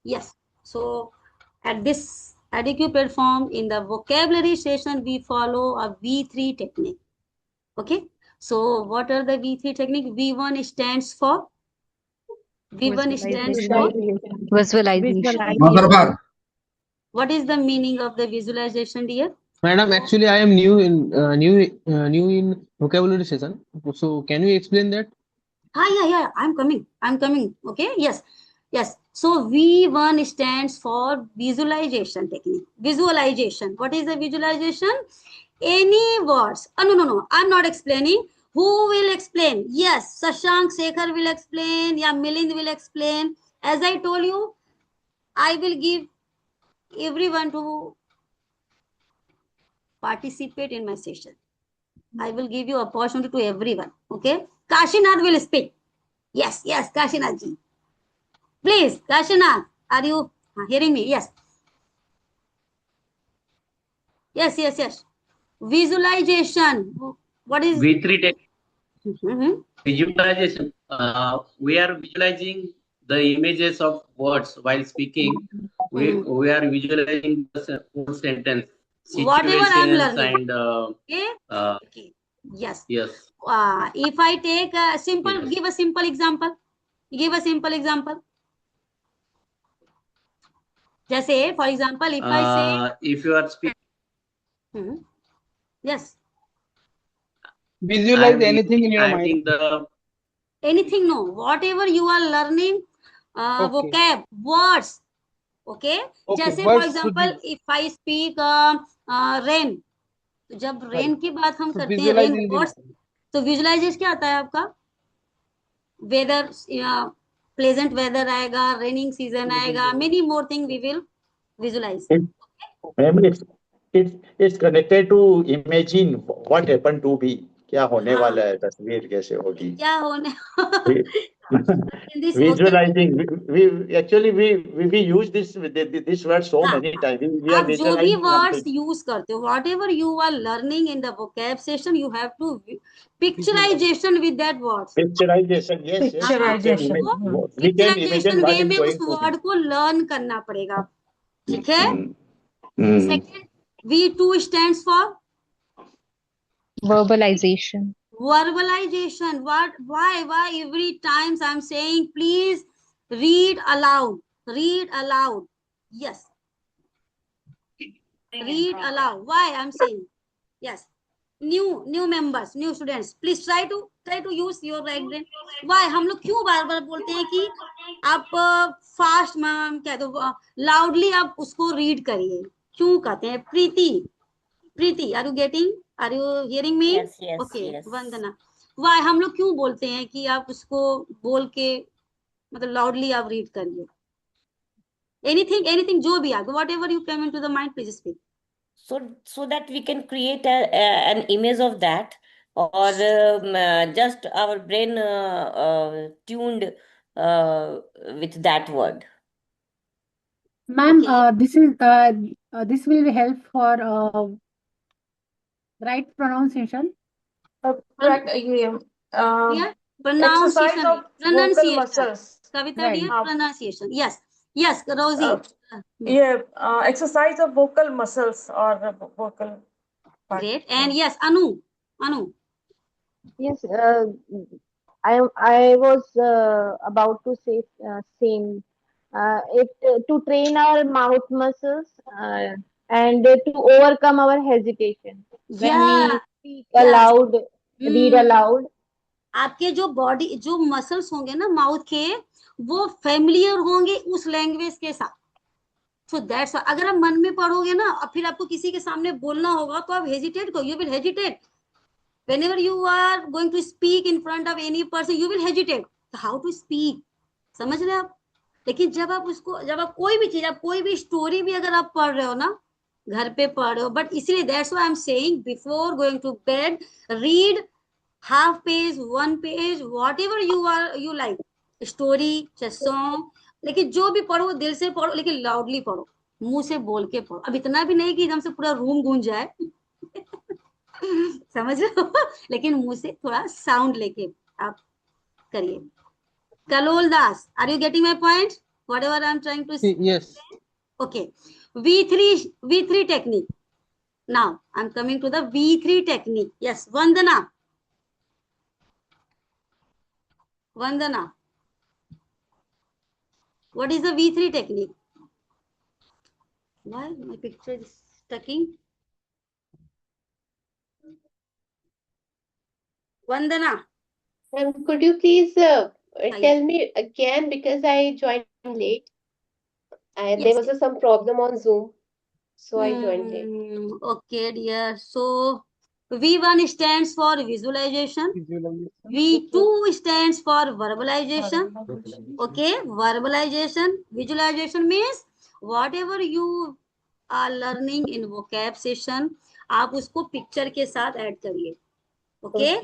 Yes. So at this adequate platform in the vocabulary session, we follow a V3 technique. Okay. So what are the V3 technique? V1 stands for V1 stands for Visualization. Motherbar. what is the meaning of the visualization, dear? Madam, actually, I am new in vocabulary session. So, can you explain that? Yeah. I'm coming. Okay. Yes. Yes. So V1 stands for visualization technique. Visualization. What is the visualization? Any words. Oh, no. I'm not explaining. Who will explain? Yes. Sashank Sekhar will explain. Yeah. Milind will explain. As I told you, I will give everyone to participate in my session. I will give you opportunity to everyone. Okay. Kashinath will speak. Yes. Kashinath ji. Please, Kashinath, are you hearing me? Yes. Visualization. What is V3 technique? Mhm. Visualization. We are visualizing the images of words while speaking. We are visualizing the whole sentence, Whatever I'm situations, learning. and Okay. uh, Okay. Yes. yes, If I take a simple, yes. give a simple example. Give a simple example. जैसे, for example, if I say, If you are speaking, yes, Visualize anything in I your am mind. in the anything, no, whatever you are learning, Okay. vocab, words, okay. Okay. जैसे for Words should example, be. if I speak rain, तो जब Right. Rain की बात हम So करते हैं, rain visualize in the words, तो visualization क्या आता है आपका? वेदर, प्लेजेंट वेदर आएगा, रेनिंग सीजन आएगा, many more thing we will visualize. Maybe it's connected to imagine what happened to be. क्या होने हाँ, वाला है, तस्वीर कैसे होगी. क्या होने in this Visualizing. We actually we use this word so हाँ, many times. We are आप जो भी visualizing वर्ड्स something. यूज करते हो, whatever you are learning in the vocab session, you have to picturization with that words. Picturization. Yes. Picturization. We can imagine picturization वे what is में उस going to be. Word को learn करना पड़ेगा. ठीक है. Second, V2 stands for Verbalization. verbalization. Why every times I'm saying please read aloud. Yes, read aloud. Why I'm saying? Yes. New members, new students, please try to use your right brain. Why हम लोग क्यों बार बार बोलते हैं कि आप fast कह दो, loudly आप उसको रीड करिए, क्यों कहते हैं? Preeti, are you hearing me? Okay. Vandana, why हम लोग क्यों बोलते हैं कि आप उसको बोल के, मतलब लाउडली आप रीड करिए? एनीथिंग जो भी आगे, whatever you come into the mind, please speak. So that we can create an image of that, or just our brain tuned with that word. Ma'am, Okay. this will help for right pronunciation. Correct. Yeah, Exercise of vocal muscles. Kavita Right. dear, pronunciation. Yes, Rosie. Exercise of vocal muscles or vocal part. Great. And yes, Anu. Yes, I was about to say same. To train our mouth muscles and to overcome our hesitation when we speak aloud, read aloud. आपके जो body, जो muscles होंगे ना mouth के, वो familiar होंगे उस language के साथ. सो दैट्स, अगर आप मन में पढ़ोगे ना और फिर आपको किसी के सामने बोलना होगा तो आप हेजिटेट करो, you will hesitate. whenever you are going to speak in front of any person, you will hesitate how to speak. समझ रहे आप? लेकिन जब आप उसको, जब आप कोई भी चीज, आप कोई भी स्टोरी भी अगर आप पढ़ रहे हो ना, घर पे पढ़ रहे हो, बट इसलिए that's why I am saying before going to bed read half page, 1 page, whatever you like, story चाहे सॉन्ग, लेकिन जो भी पढ़ो दिल से पढ़ो, लेकिन लाउडली पढ़ो, मुंह से बोल के पढ़ो. अब इतना भी नहीं कि एकदम से पूरा रूम गूंज जाए समझ रहे हो, लेकिन मुंह से थोड़ा साउंड लेके आप करिए. Kallol Das, are you getting my point? whatever I'm trying to say? Yes. Okay. V3 technique. Now I'm coming to the V3 technique. Yes, Vandana. Vandana. What is the V3 technique? Why my picture is stucking? Vandana. Could you please tell Yes. me again, because I joined late. There Yes, was some problem on Zoom, so I joined late. Okay, dear. So V1 stands for visualization. V2 stands for verbalization. Okay, verbalization. Visualization means whatever you are learning in vocab session, आप उसको picture के साथ add करिए. Okay,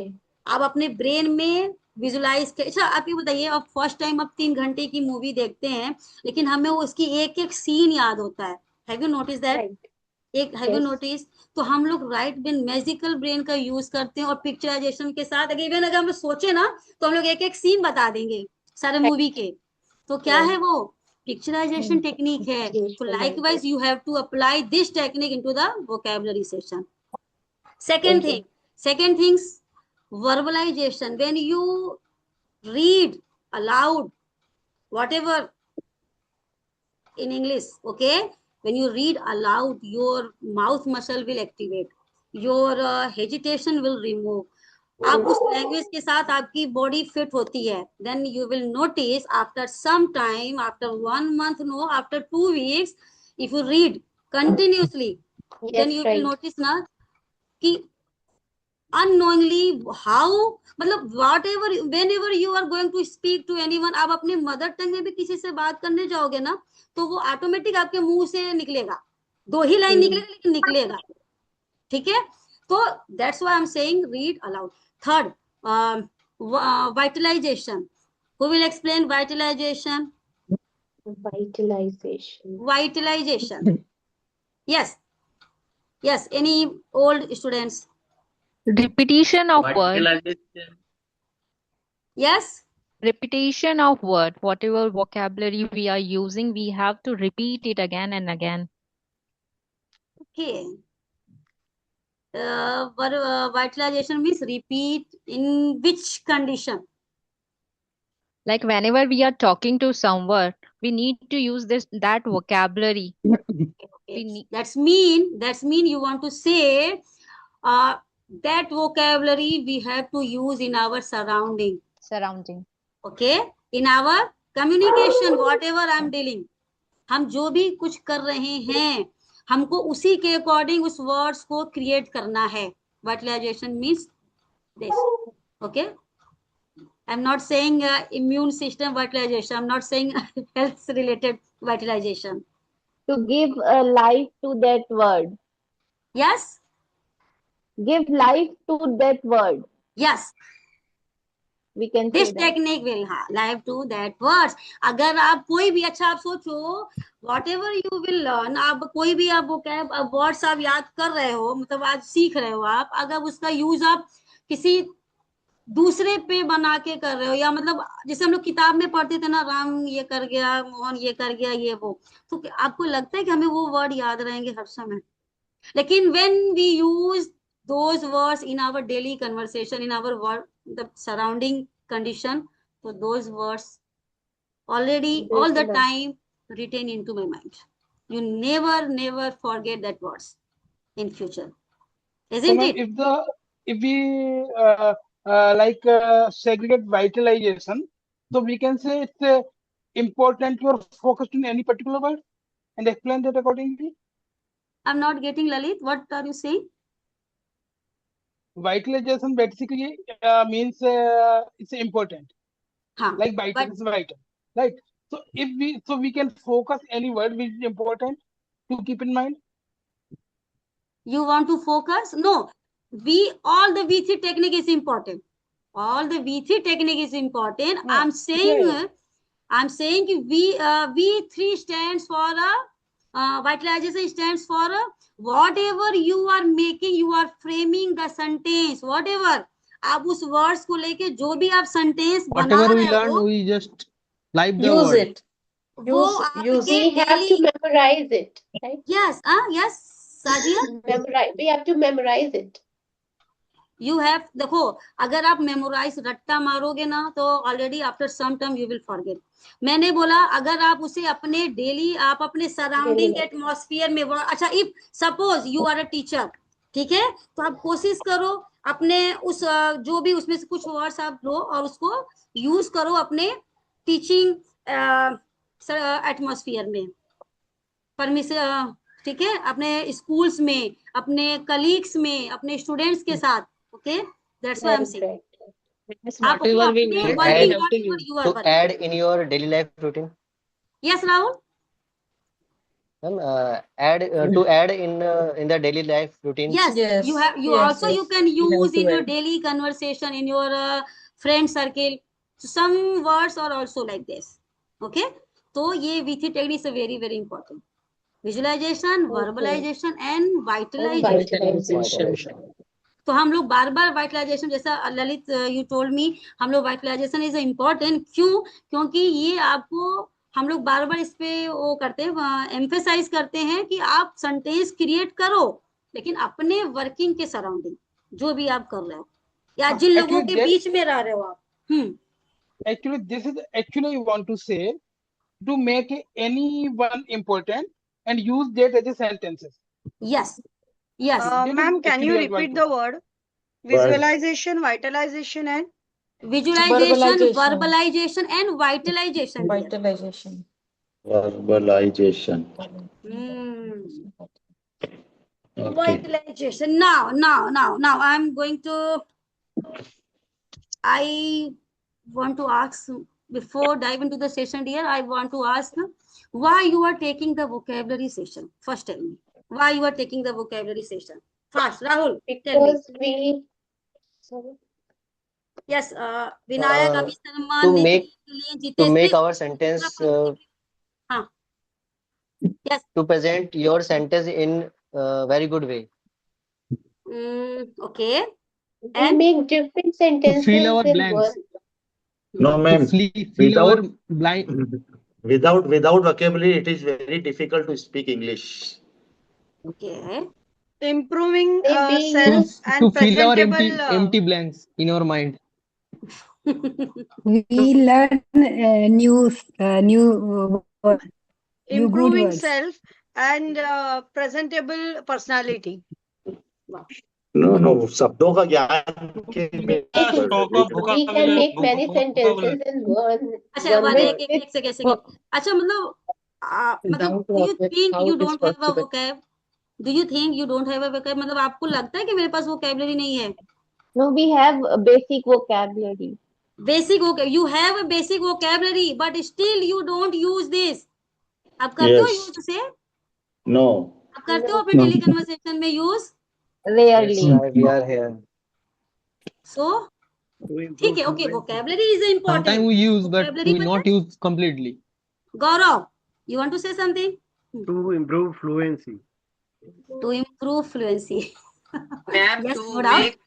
आप अपने brain में visualise कर. अच्छा, आप ये बताइए, आप फर्स्ट टाइम आप 3 घंटे की मूवी देखते हैं, लेकिन हमें वो उसकी एक एक सीन याद होता है. Have you notice that? Have you notice? तो हम लोग राइट ब्रेन, मैजिकल ब्रेन का यूज करते हैं और पिक्चराइजेशन के साथ अगर हम सोचे ना, तो हम लोग एक एक सीन बता देंगे सारे मूवी के. तो क्या है वो? पिक्चराइजेशन टेक्निक है. तो likewise you have to apply this technique into the vocabulary session. Second things, verbalization. When you read aloud, whatever in English, okay? When you read aloud, your mouth muscle will activate. Your hesitation will remove. आप उस language के साथ आपकी body fit होती है. Then you will notice after some time, after 1 month, no, after 2 weeks, if you read continuously, then you will notice ना कि unknowingly how, मतलब whatever, whenever you are going to speak to anyone, आप अपने mother tongue में भी किसी से बात करने जाओगे ना, तो वो ऑटोमेटिक आपके मुंह से निकलेगा. 2 ही लाइन निकलेगा, लेकिन निकलेगा. ठीक है? तो that's why I'm saying read aloud. Third, vitalization. Who will explain vitalization? Vitalization. Yes, any old students? Repetition of word. Vitalization. Yes. Repetition of word. Whatever vocabulary we are using, we have to repeat it again and again. Okay. Vitalization means repeat in which condition? Like whenever we are talking to someone, we need to use that vocabulary. Okay. That's mean you want to say that vocabulary we have to use in our surrounding. Okay, in our communication, whatever I'm dealing, हम जो भी कुछ कर रहे हैं, हमको उसी के अकॉर्डिंग उस वर्ड्स को क्रिएट करना है. Vitalization means this. Okay, I'm not saying immune system vitalization. I'm not saying health related vitalization. To give a life to that word. Yes. Give life to that word. Yes. We can This say that. technique will have life to that words. अगर आप कोई भी, अच्छा आप सोचो, whatever you will learn, आप कोई भी आप vocab words आप याद कर रहे हो, मतलब आज सीख रहे हो आप, अगर उसका यूज आप किसी दूसरे पे बना के कर रहे हो, या मतलब जैसे हम लोग किताब में पढ़ते थे ना, राम ये कर गया, मोहन ये कर गया, ये वो, तो आपको लगता है कि हमें वो वर्ड याद रहेंगे हर समय? लेकिन when we use those words in our daily conversation, in our world, the surrounding condition, so those words already all the time retain into my mind. You never forget that words in future, isn't it? If we segregate vitalization, so we can say it's important you are focused on any particular word and explain that accordingly. I'm not getting, Lalit. What are you saying? Vitalization basically means it's important. Like vital is vital, right? So if we can focus any word which is important to keep in mind. You want to focus? No. All the V3 technique is important. All the V3 technique is important. No. I'm saying V3 stands for vitalization stands for whatever you are making, you are framing the sentence, whatever. आप उस words को लेके जो भी आप sentence बना रहे हो, we just live the use word. it. वो आपके We have to memorize it, right? yes, yes, Sajiya, Memorize. We have to memorize it. you have, देखो अगर आप मेमोराइज रट्टा मारोगे ना तो already after some time you will forget. मैंने बोला अगर आप उसे अपने डेली, आप अपने सराउंडिंग एटमॉस्फेयर में, अच्छा if suppose you are a teacher, ठीक है, तो आप कोशिश करो अपने उस जो भी उसमें से कुछ वर्ड्स आप लो और उसको यूज करो अपने टीचिंग एटमॉस्फेयर में, परमिशन, ठीक है, अपने स्कूल्स में, अपने कलीग्स में, अपने स्टूडेंट्स के साथ। Okay, that's why I am saying Whatever we need to add in your daily life routine. Yes, Rahul. To add in the daily life routine. Yes, you have. You yes, also yes. you can use in your add. daily conversation, in your friend circle. So some words are also like this. Okay. So ये VT technique is very very important. Visualization, verbalization and vitalization. तो हम लोग बार बार वाइटलाइजेशन, जैसा Lalit you told me, हम लोग वाइटलाइजेशन is important. क्यों? क्योंकि ये आपको हम लोग बार बार इस पे वो करते हैं, एम्फेसाइज करते हैं कि आप सेंटेंस क्रिएट करो, लेकिन अपने वर्किंग के सराउंडिंग जो भी आप कर रहे हो या जिन लोगों के बीच में रह रहे हो आप। Actually, this is actually I want to say to make anyone important and use that as a sentences. Yes. Yes. Ma'am, can you repeat the word? Visualization, vitalization, and visualization, verbalization, and vitalization. Vitalization. Verbalization. Okay. Vitalization. Now, I'm going to. I want to ask, before dive into the session, dear. I want to ask why you are taking the vocabulary session. First, tell me. Why you are taking the vocabulary session? Fast, Rahul. Because we. Sorry. Yes, Vinayak, Abhi Sharma, to make our sentence. Yes. To present your sentence in very good way. Okay. We make different sentences. To fill our blanks. No, ma'am. Fill our blank. Without vocabulary, it is very difficult to speak English. Okay. Improving self and to fill our presentable empty blanks in our mind. We learn new improving self and presentable personality. No, शब्दों का ज्ञान के We can make many sentences in one. अच्छा एक second. अच्छा मतलब do you think you don't have a vocab? Do you think you don't have a vocab? मतलब आपको लगता है कि मेरे पास vocabulary नहीं है? No, we have a basic vocabulary. Basic vocabulary. You have a basic vocabulary, but still you don't use this. आप करते हो use उसे? No. आप करते हो अपने daily conversation में use? Rarely. Yes, we are here. So, ठीक है, okay, vocabulary is important. Sometimes we use, but we not use completely. Gaurav, you want to say something? To improve fluency. To improve fluency. Ma'am, yes, to make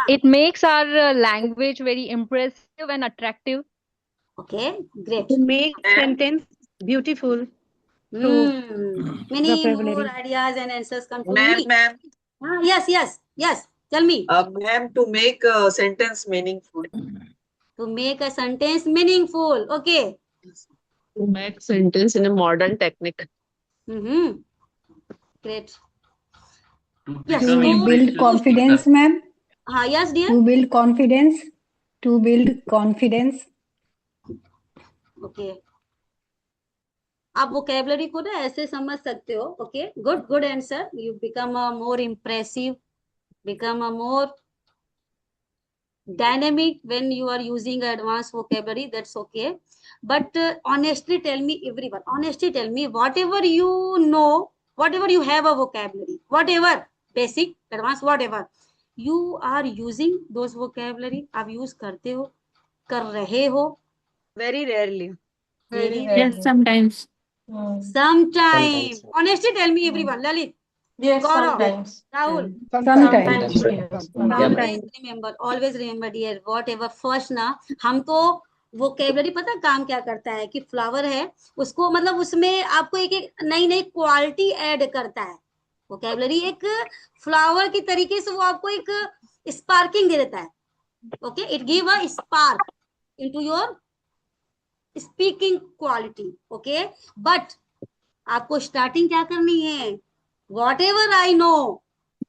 it makes our language very impressive and attractive. Okay, great. To make sentence beautiful. Many more ideas and answers come to me. Ma'am. Yes. Tell me. Ma'am, to make a sentence meaningful. To make a sentence meaningful. Okay. To make sentence in a modern technique. Great. Yes. To build confidence, ma'am. Yes, dear. To build confidence. Okay. आप vocabulary को ना ऐसे समझ सकते हो. Okay, good answer. You become a more impressive, become a more dynamic when you are using advanced vocabulary. That's okay. But honestly tell me, everyone, whatever you know, whatever you have a vocabulary, whatever, basic, advanced, whatever, you are using those vocabulary, आप use करते हो, कर रहे हो? Very rarely. Yes, sometimes. Sometimes. Honestly tell me, everyone. Lalit. Yes, Gaurav, sometimes. Rahul. Sometimes. Always remember, dear, whatever first ना, हम तो vocabulary पता काम क्या करता है कि फ्लावर है उसको मतलब उसमें आपको एक एक नई नई क्वालिटी ऐड करता है। वोकेबलरी एक फ्लावर की तरीके से वो आपको एक स्पार्किंग दे देता है। Okay, it give a spark into your speaking quality. Okay, but आपको स्टार्टिंग क्या करनी है, whatever I know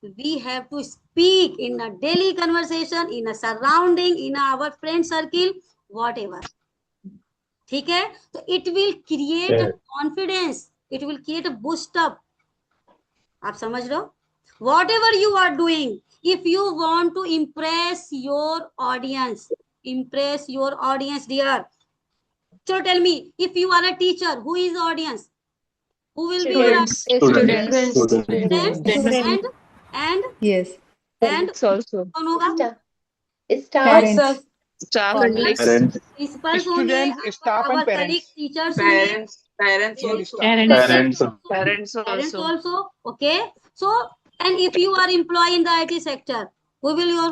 we have to speak in a daily conversation, in a surrounding, in our friend circle, whatever. ठीक है, तो it will create confidence, it will create a boost up. आप समझ लो, whatever you are doing, if you want to impress your audience dear. So tell me, if you are a teacher, who is the audience? Who will be your Students. students? And Yes. and Also. कौन होगा? Parents. Staff and Parents. Principals होंगे, Students, staff and our colleague parents. teachers होंगे, Parents also. Parents. parents also. Okay, so and if you are employee in the IT sector, who will your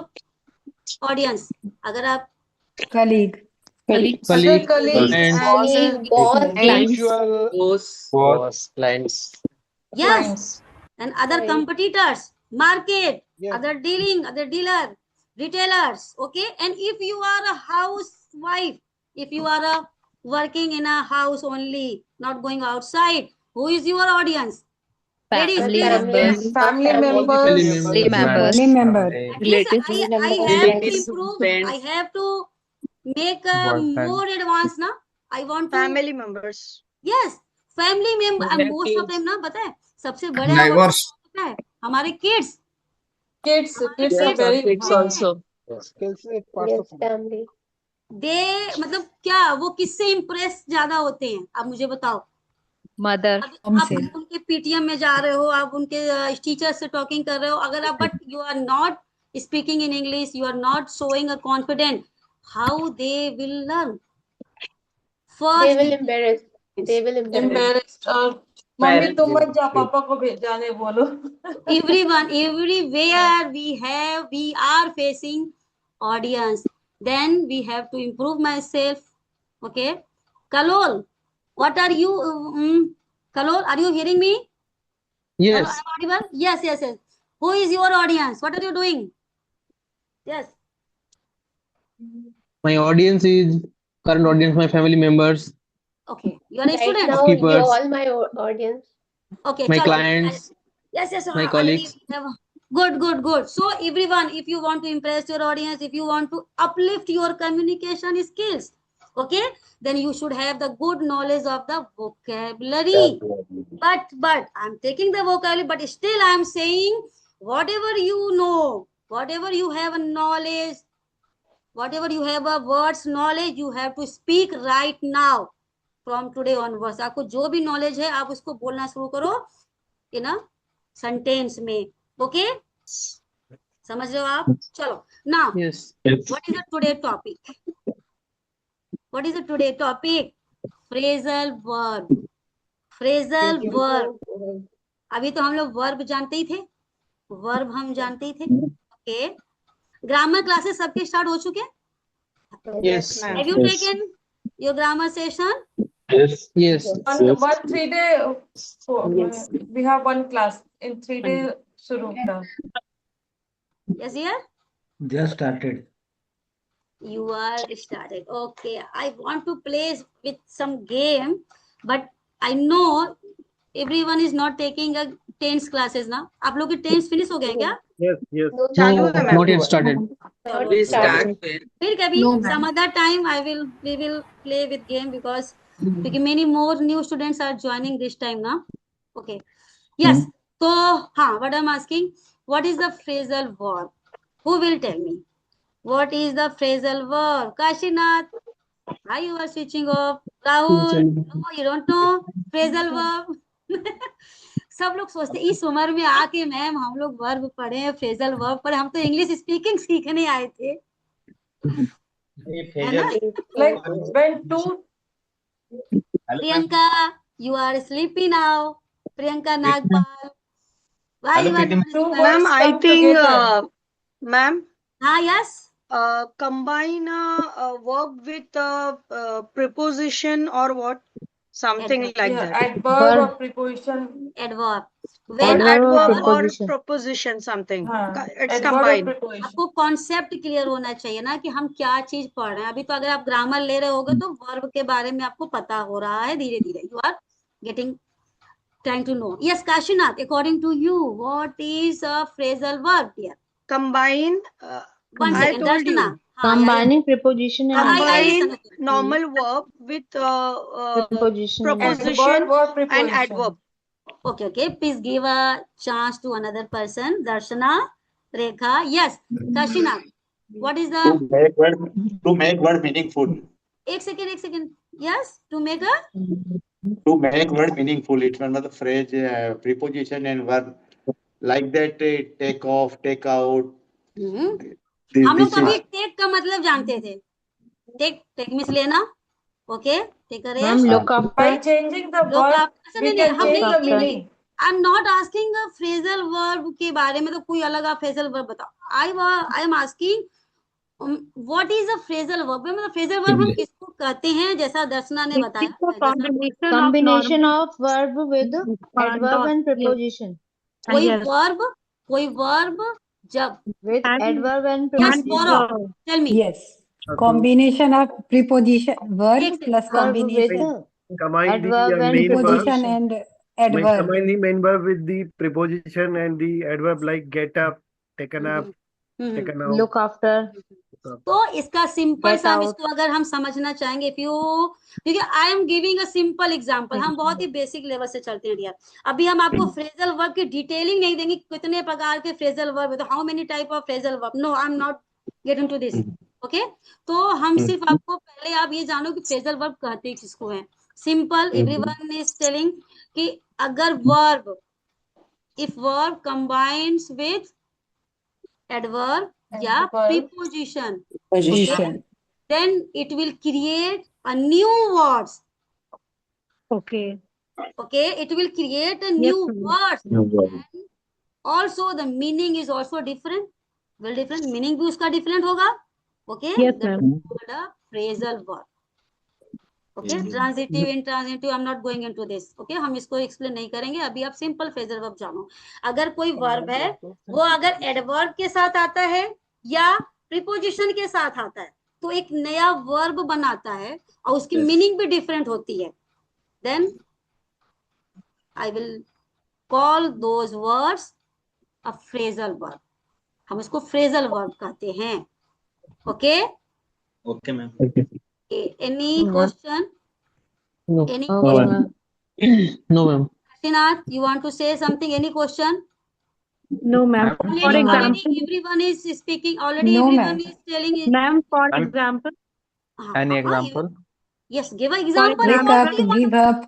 audience? अगर आप Colleague. Colleague, colleagues and Colleague, boss, Usual. Boss, clients. yes, and other Right. competitors, market, Yes. other dealer, retailers. Okay, and if you are a housewife, if you are a working in a house only, not going outside, who is your audience? Ladies, Family please. members. Family members. Family members. Family member. At least Relatives. I have to Relatives, improve. friends. I have to make more advanced ना. I want to. Family members. Yes, family member. And most of them ना पता है सबसे बड़े पता है हमारे kids. Kids are Kids very Kids also. Skills एक part Yes, of it. family. दे मतलब क्या वो किससे इम्प्रेस ज्यादा होते हैं? आप मुझे बताओ। Mother. आप उनके पीटीएम में जा रहे हो, आप उनके टीचर से टॉकिंग कर रहे हो, अगर आप but you are not speaking in English, you are not showing a confident, how they will learn? They will embarrass. They will embarrass. embarrassed. Mummy तुम मत जा, पापा को जाने बोलो. Everyone, everywhere we are facing audience. Then we have to improve myself. Okay, Kalol, what are you? Kalol, are you hearing me? yes, Am I audible? Yes, yes, yes. Who is your audience? What are you doing? Yes. my audience is current audience, my family members, Okay, you are a Right student. now, you're Keepers. all my audience. Okay, my chalo. clients, Yes, yes. my already colleagues. we have- Good. So everyone, if you want to impress your audience, if you want to uplift your communication skills, okay, then you should have the good knowledge of the vocabulary. But I'm taking the vocabulary, but still I'm saying whatever you know, whatever you have a knowledge, whatever you have a words knowledge, you have to speak right now from today onwards. आपको जो भी knowledge है आप उसको बोलना शुरू करो इन a sentence में. ओके, समझ रहे हो आप? चलो, now Yes. what is the today topic? What is the today topic? Phrasal verb. Phrasal verb. अभी तो हम लोग वर्ब जानते ही थे, वर्ब हम जानते ही थे. ओके, ग्रामर क्लासेस सबके स्टार्ट हो चुके हैं? Yes. Have you taken your grammar session? Yes. One 3-day. We have one class in 3-day. शुरू होगा. Yes, dear. Just started. You are started. Okay, I want to play with some game, but I know everyone is not taking a tense classes now. आप लोग के tense finish हो गए क्या? Yes, yes. No, चालू No, है ma'am. not yet started. We start with फिर कभी some other time we will play with game because many more new students are joining this time now. Okay. Yes. So, what I'm asking, what is the phrasal verb? Who will tell me? What is the phrasal verb? Kashinath, why you are switching off? Rahul, no, you don't know phrasal verb. सब लोग सोचते इस उम्र में आके ma'am हम लोग verb पढ़े, फ्रेजल वर्ब पढ़े, हम तो इंग्लिश स्पीकिंग सीखने आए थे. है ना? Like when two. Priyanka, you are sleepy now. Priyanka Nagpal. Why you are not Ma'am, I think, ma'am, yes. combine a verb with a preposition or what? Something Adverb. like Yeah, that. adverb or preposition. Adverb. Or When adverb or preposition something. हाँ, It's adverb or combined. preposition. आपको concept clear होना चाहिए ना कि हम क्या चीज पढ़ रहे हैं। अभी तो अगर आप ग्रामर ले रहे होगे तो वर्ब के बारे में आपको पता हो रहा है धीरे धीरे। You are getting trying to know. Yes, Kashinath, according to you, what is a phrasal verb here? Combine. One I second, told you. Darshana. Combining preposition and Combine normal verb with preposition preposition Adverb or preposition. and adverb. Okay, okay. Please give a chance to another person. Darshana, Rekha. Yes, Kashinath. What is the? To make word meaningful. एक second. Yes, to make a. To make word meaningful, it's one of the phrase, preposition and verb like that. Take off, take out. हम लोग कभी take का मतलब जानते थे। Take miss लेना। Okay, take a rest. look up. By changing the verb, we can change the meaning. I am not asking phrasal verb के बारे में, तो कोई अलग आप फ्रेजल वर्ब बताओ। I am asking what is a phrasal verb. मतलब phrasal verb हम किसको कहते हैं, जैसा दर्शना ने बताया। Combination of verb with adverb and preposition. कोई वर्ब जब with adverb and yes, preposition. tell me. Yes. Combination of preposition verb plus Verb with combination. Combine adverb the and main verb. Preposition and adverb. Combine the main verb with the preposition and the adverb like get up, take a nap, take a nap. Look after. तो इसका simple सा हम इसको अगर हम समझना चाहेंगे, if you, क्योंकि I am giving a simple example, हम बहुत ही बेसिक लेवल से चलते हैं डियर। अभी हम आपको फ्रेजल वर्ब की डिटेलिंग नहीं देंगे, कितने प्रकार के फ्रेजल वर्ब है, तो how many type of phrasal verb, no I am not getting to this. Okay, तो हम सिर्फ आपको पहले आप ये जानो कि फ्रेजल वर्ब कहते किसको है। सिंपल, एवरीवन इज टेलिंग कि अगर verb, if verb combines with adverb या preposition, then it will create a new words. Okay. It will create a new words. And also the meaning is also different. Well, different meaning भी उसका different होगा. Okay. Yes, that ma'am. is called a phrasal verb. Okay. Transitive, intransitive, I'm not going into this. Okay. हम इसको explain नहीं करेंगे। अभी आप simple phrasal verb जानो। अगर कोई verb है, वो अगर adverb के साथ आता है या प्रीपोजिशन के साथ आता है, तो एक नया वर्ब बनाता है और उसकी मीनिंग भी डिफरेंट होती है। Then I will call those words a phrasal verb. हम इसको फ्रेजल वर्ब कहते हैं। Okay okay ma'am. Any question? Any No, ma'am. Srinath, you want to say something? Any question? No, ma'am. For example. Everyone is speaking. Already No, everyone ma'am. is telling. Ma'am, for example. Any example? Yes, give an example. Wake up, give up.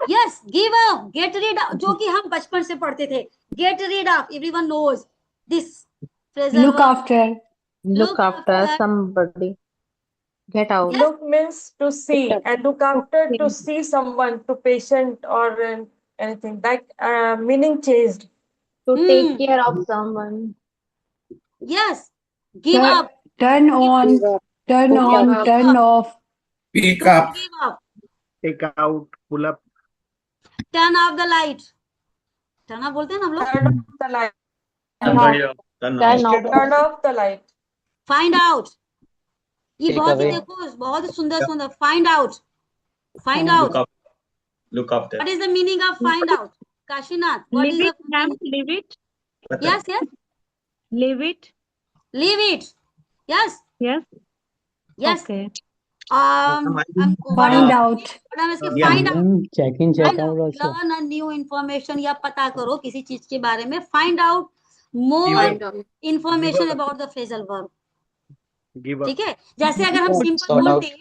Yes, give up, get rid of, जो कि हम बचपन से पढ़ते थे। Get rid of, everyone knows this phrasal Look verb. after. Look after somebody. Get out. Look means to see, and look after to see someone, to patient or anything. Like meaning changed. To take care of someone. Yes, give up. Turn on, turn on, turn off. Pick up. Give up. Take out, pull up. Turn off the light. Turn off बोलते हैं ना हम लोग। Turn off the light. Turn off the light. Find out. ये Take बहुत ही away. देखो, बहुत ही सुंदर। Find out. Find out. Look up there. What is the meaning of find out? Kashinath, what is Leave it, the ma'am. meaning? Leave it. Yes, yes. Leave it. Leave it. Yes. Yes. Yes. Okay. Find out. Find out. Check in, check out also. Learn a new information या पता करो किसी चीज के बारे में। Find out more information about the phrasal verb. Give up. ठीक है, जैसे अगर हम सिंपल बोलते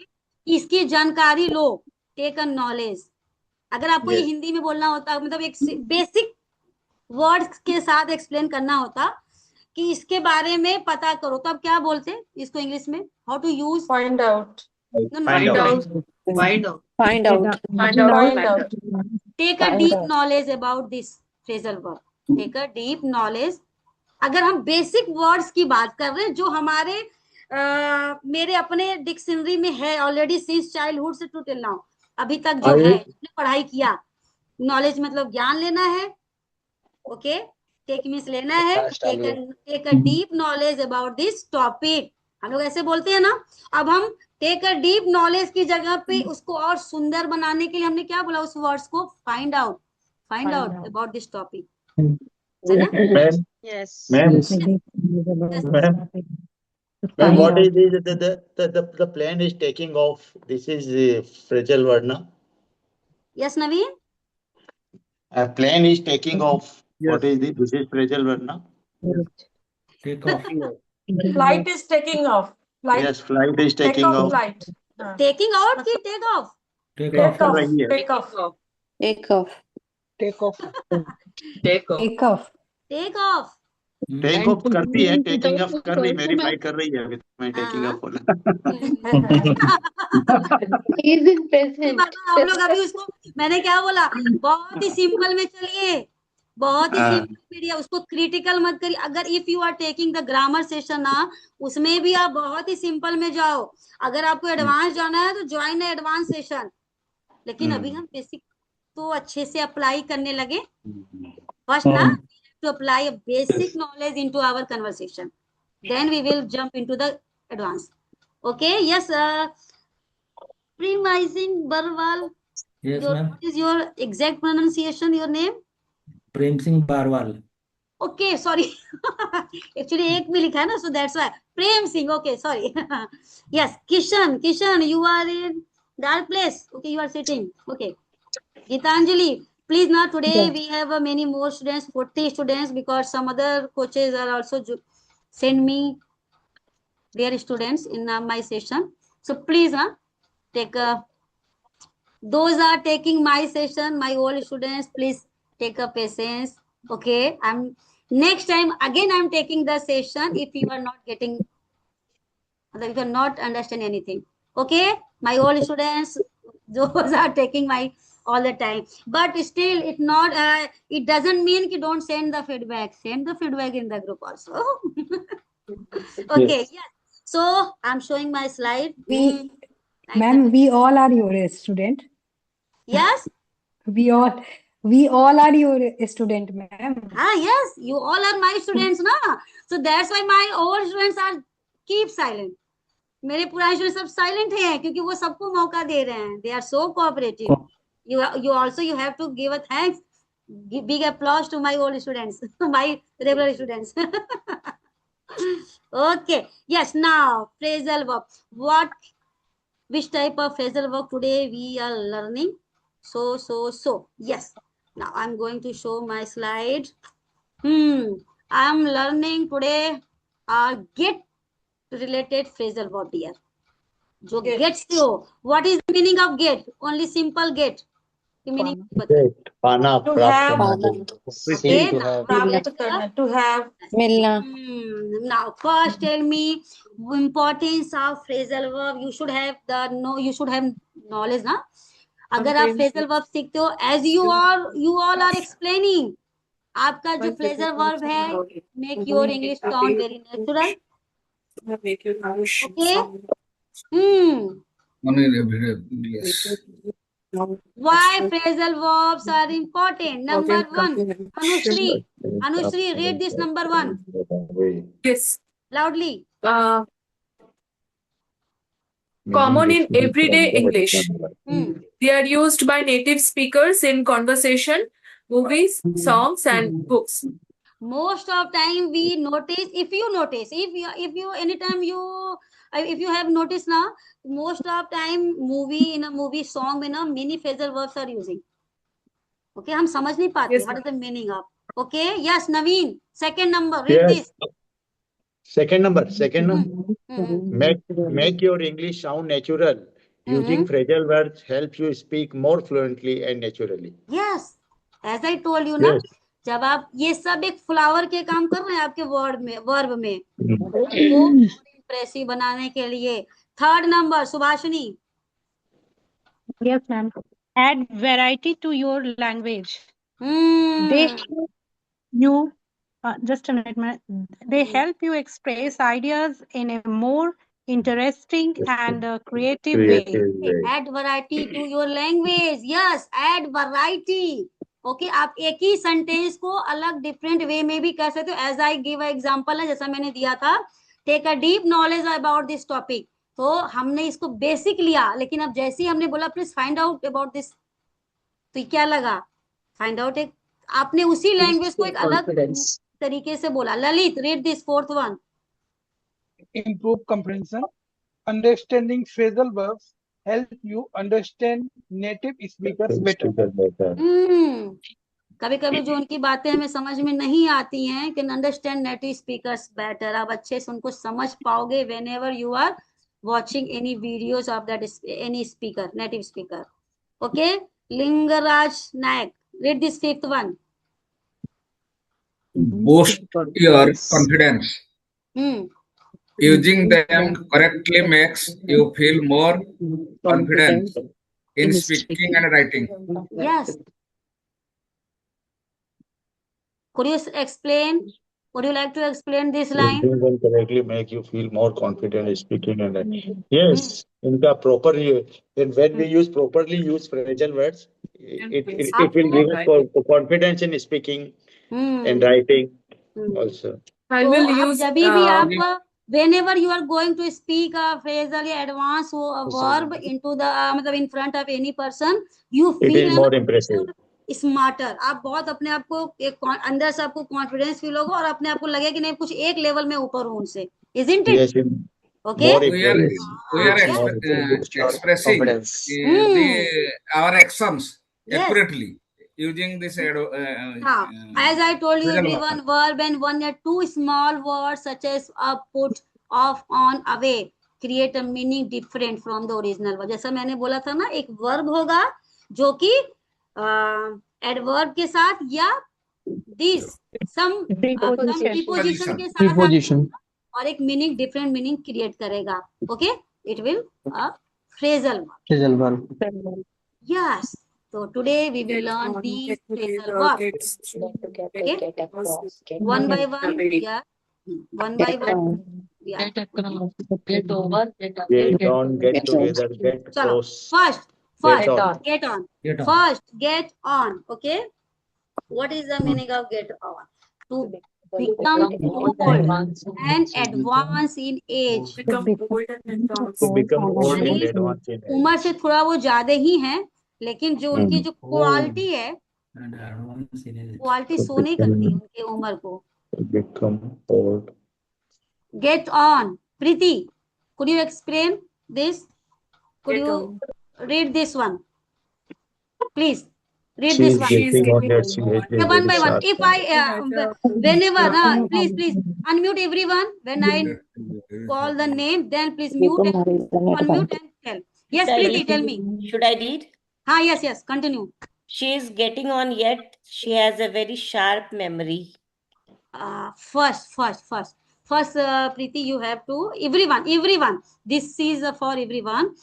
इसकी जानकारी लो, टेक अ नॉलेज। अगर आपको ये हिंदी में बोलना होता, मतलब एक बेसिक वर्ड्स के साथ एक्सप्लेन करना होता कि इसके बारे में पता करो, तो आप क्या बोलते इसको इंग्लिश में? How to use? Find out. Find out. Find out. Find out. Find out. Take a deep knowledge about this phrasal verb. Take a deep knowledge. अगर हम बेसिक वर्ड्स की बात कर रहे हैं जो हमारे मेरे अपने डिक्शनरी में है ऑलरेडी, सिंस चाइल्डहुड से टू टिल नाउ, अभी तक जो है पढ़ाई किया। नॉलेज मतलब ज्ञान लेना है, ओके। टेक मीन्स लेना है, take a deep knowledge about this topic, हम लोग ऐसे बोलते हैं ना। अब हम टेक अ डीप नॉलेज की जगह पे उसको और सुंदर बनाने के लिए हमने क्या बोला उस वर्ड्स को, find out about this topic, है ना? Yes. Ma'am, Find what out. is the plane is taking off? This is the phrasal word, na? Yes, Naveen? A plane is taking off. What Yes. is this is phrasal word, na? Take off. Flight is taking off. Flight. Yes, flight is Take taking off off. flight. Taking out की take off? Take Take off. off. रही है। Take off. Take off. Take off. Take off. Take off. Take off. Take off करती है, taking of कर रही, मेरी flight कर रही है, अभी मैं टेकिंग ऑफ बोला। He is in present. हम लोग अभी उसको, मैंने क्या बोला, बहुत ही सिंपल में चलिए, बहुत ही सिंपल मीडिया, उसको क्रिटिकल मत करिए। अगर if you are taking the grammar session ना, उसमें भी आप बहुत ही सिंपल में जाओ। अगर आपको एडवांस जाना है तो ज्वाइन एडवांस सेशन, लेकिन अभी हम बेसिक तो अच्छे से अप्लाई करने लगे। फर्स्ट ना, to apply a basic knowledge into our conversation, then we will jump into the advanced. Okay, yes, Premising Barwal. Yes, ma'am. What is your exact pronunciation, your name? Prem Singh Barwal. Okay, sorry. Actually एक में लिखा है ना, so that's why. Prem Singh, okay, sorry. Yes, Kishan, you are in that place. Okay, you are sitting. Okay. Gitanjali, please now today Yes. we have many more students, 40 students, because some other coaches are also send me their students in my session. So please take those are taking my session, my old students, please take a patience. Okay, next time again I'm taking the session if you are not getting, if you are not understand anything. Okay, my old students, those are taking my all the time, but still it not it doesn't mean you don't send the feedback. Send the feedback in the group also. Okay, yes. So I'm showing my slide. Ma'am, we all are your student. Yes. We all are your student, ma'am. Yes, you all are my students na. So that's why my old students are keep silent. मेरे पुराने student सब silent हैं क्योंकि वो सबको मौका दे रहे हैं. They are so cooperative. You also you have to give a thanks, big applause to my old students, my regular students. Okay, yes. Now phrasal verb. Which type of phrasal verb today we are learning? So. Yes. Now I'm going to show my slide. I'm learning today get related phrasal verb here. जो get से हो, what is the meaning of get? Only simple get. The meaning Get, पाना, To प्राप्त have. करना। To have. Milna. Now first tell me importance of phrasal verb. You should have knowledge ना. अगर आप phrasal verb सीखते हो, as you all are explaining, आपका जो phrasal verb है, make your English sound very natural. Okay. Yes. Why phrasal verbs are important? Number 1, Anushree, read this number 1. Yes. Loudly. Common in everyday English. They are used by native speakers in conversation, movies, songs, and books. Most of time we notice, if you anytime if you have noticed now, most of time in a movie song में ना many phrasal verbs are using. Okay, हम समझ नहीं पाते. Yes, what is the meaning of? Okay, yes, Naveen, second number, read this. Second number. Make your English sound natural. Using phrasal words helps you speak more fluently and naturally. Yes, as I told you ना, जब आप ये सब एक flower के काम कर रहे हैं आपके वर्ब में वो इंप्रेसिव बनाने के लिए. Third number, Subhashini. Yes, ma'am. Add variety to your language. They show you just a minute. They help you express ideas in a more interesting and creative way. Add variety to your language. Yes, add variety. Okay, आप एक ही sentence को अलग different way में भी कह सकते हो. As I give example है, जैसा मैंने दिया था, take a deep knowledge about this topic. तो हमने इसको बेसिक लिया, लेकिन अब जैसे ही हमने बोला please find out about this, तो क्या लगा? फाइंड आउट एक आपने उसी लैंग्वेज को एक अलग तरीके से बोला. Lalit, read this fourth one. Improve comprehension. Understanding phrasal verbs help you understand native speakers better. कभी कभी जो उनकी बातें हमें समझ में नहीं आती हैं, can understand native speakers better. आप अच्छे से उनको समझ पाओगे whenever you are watching any videos of that any speaker, native speaker. Okay, Lingaraj Nayak, read this fifth one. Boost your confidence. Using them correctly makes you feel more confident in speaking and writing. Yes. Could you explain? Would you like to explain this line? Using them correctly make you feel more confident in speaking and writing. Yes, in the proper when we use properly use phrasal words, it will give us confidence in speaking and writing also. I will use. जब भी आप whenever you are going to speak a phrasal या advanced verb into the मतलब in front of any person, you It feel is more impressive. Smarter. आप बहुत अपने आप को एक अंदर से आपको कॉन्फिडेंस फील होगा और अपने आप को लगे कि नहीं कुछ एक लेवल में ऊपर हूं उनसे. Isn't it? Yes, Okay. We are expressing our actions accurately using this. As I told you, everyone verb and one or two small words such as up, put, off, on, away create a meaning different from the original word. जैसा मैंने बोला था ना, एक verb होगा जो कि adverb के साथ या दिस सम प्रीपोजिशन के साथ और एक मीनिंग डिफरेंट मीनिंग क्रिएट करेगा. Okay, it will phrasal verb. Yes, so today we will learn these phrasal verbs. Okay, one by one. Yeah, one by one. Yeah. Get on, get together, get close. First, Get on. First, get on. Okay, what is the meaning of get on? To become old and advance in age. To become old and advance in age. उम्र से थोड़ा वो ज्यादा ही है, लेकिन जो उनकी जो क्वालिटी है, क्वालिटी शो नहीं करती उनकी उम्र को. Become old. Get on. Preeti, could you explain this? Could you read this one? Please read this one. Okay, one by one. If I whenever please unmute everyone. When I call the name, then please mute and unmute and tell. Yes, Preeti, tell me. Should I read? Yes, continue. She is getting on, yet she has a very sharp memory. First, Preeti, you have to everyone. This is for everyone.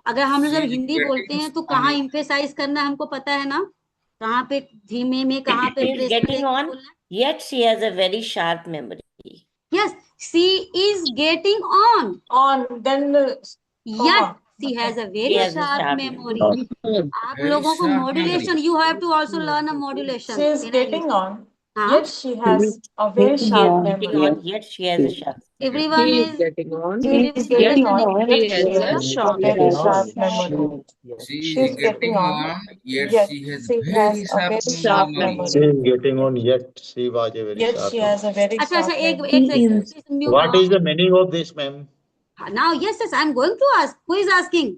अगर हम लोग जब हिंदी बोलते हैं तो कहाँ emphasise करना है हमको पता है ना, कहाँ पे धीमे में, कहाँ पे She is getting on, yet she has a very sharp memory. Yes, she is getting on. Then Yet she has a very sharp memory. आप लोगों को modulation, you have to also learn a modulation. She is getting on, yet she has a very sharp memory. Yet she has a sharp. Everyone is getting on. She is getting on, yet she has a sharp memory. She is getting on, yet she has a very sharp memory. She is getting on, yet she was a very Yet sharp. she has a very अच्छा sharp एक memory. second. What is the meaning of this, ma'am? Now, yes, I'm going to ask. Who is asking?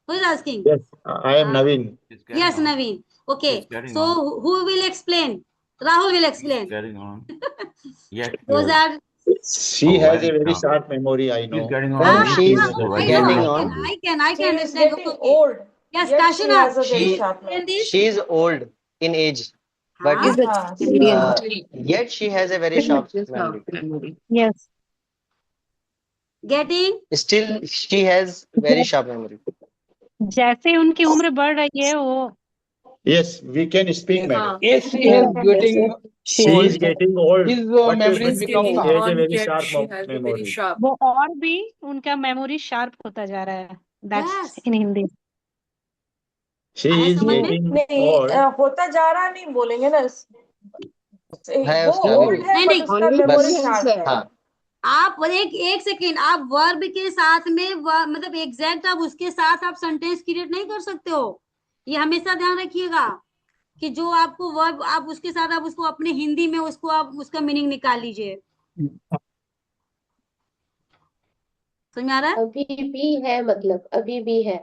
Yes, I am Naveen. Yes, Naveen. Okay. So who will explain? Rahul will explain. Getting on. Yet Those are. She has a very sharp memory, I know. she's getting on. She's I getting know, on. I can She is understand. getting old. Yes, Yet she has a very Kashina. sharp memory. She is old in age, but yet she has a very sharp memory. Yes. Getting. Still, she has very sharp memory. जैसे उनकी उम्र बढ़ रही है वो Yes, we can speak, madam. Yes, she is getting She old. is getting old, His but memory She's become getting she has a on, very yet sharp she has a very memory. sharp. वो और भी उनका memory sharp होता जा रहा है. That's Yes. in Hindi. She आया is समझ में? getting नहीं old. होता जा रहा नहीं बोलेंगे ना. है वो उसका ओल्ड भी है नहीं, बट नहीं. उसका बस मेमोरी शार्प. हाँ आप एक सेकेंड, आप वर्ब के साथ में मतलब एग्जैक्ट आप उसके साथ आप सेंटेंस क्रिएट नहीं कर सकते हो. ये हमेशा ध्यान रखिएगा कि जो आपको वर्ब आप उसके साथ आप उसको अपने हिंदी में उसको आप उसका मीनिंग निकाल लीजिए. समझ में आ रहा है? अभी भी है, मतलब अभी भी है.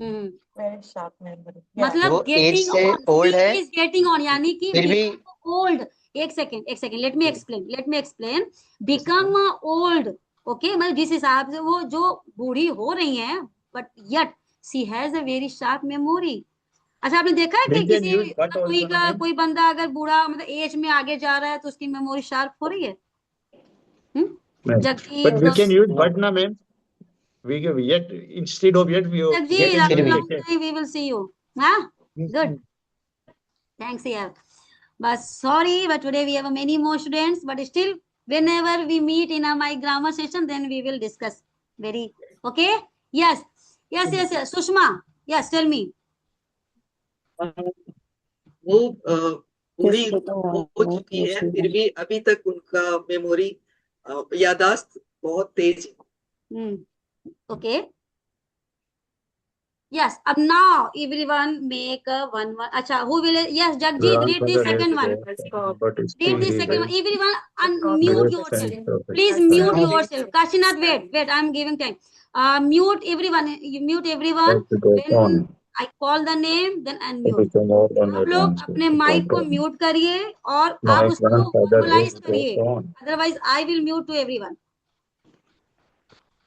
Very sharp memory. मतलब वो एज गेटिंग से ऑन, ओल्ड है इज गेटिंग ऑन, यानी कि फिर भी ओल्ड. एक second, let me explain. Become old, okay, मतलब जिस हिसाब से वो जो बूढ़ी हो रही हैं, but yet she has a very sharp memory. अच्छा, आपने देखा है कि We can किसी use but कोई also, का ma'am. कोई बंदा अगर बूढ़ा मतलब एज में आगे जा रहा है तो उसकी मेमोरी शार्प हो रही है? Ma'am. जबकि But we can use No. but na, ma'am. We can yet instead of yet we Jagjit, get after into long it. time we will see you. हाँ, good. Thanks यार. But sorry, but today we have many more students. But still, whenever we meet in my grammar session, then we will discuss. Very okay. Yes. Sushma, yes, tell me. वो बूढ़ी हो चुकी है, फिर भी अभी तक उनका मेमोरी यादाश्त बहुत तेज है. Okay. Yes. अब now everyone make a one. अच्छा, who will? Yes, Jagjit, read the second one. Read the second one. Everyone unmute yourself. Please mute yourself. Kashinath, wait. I'm giving time. Mute everyone. You mute everyone. When I call the name, then unmute. आप लोग अपने mic को mute करिए और आप उसको verbalise करिए. Otherwise I will mute to everyone.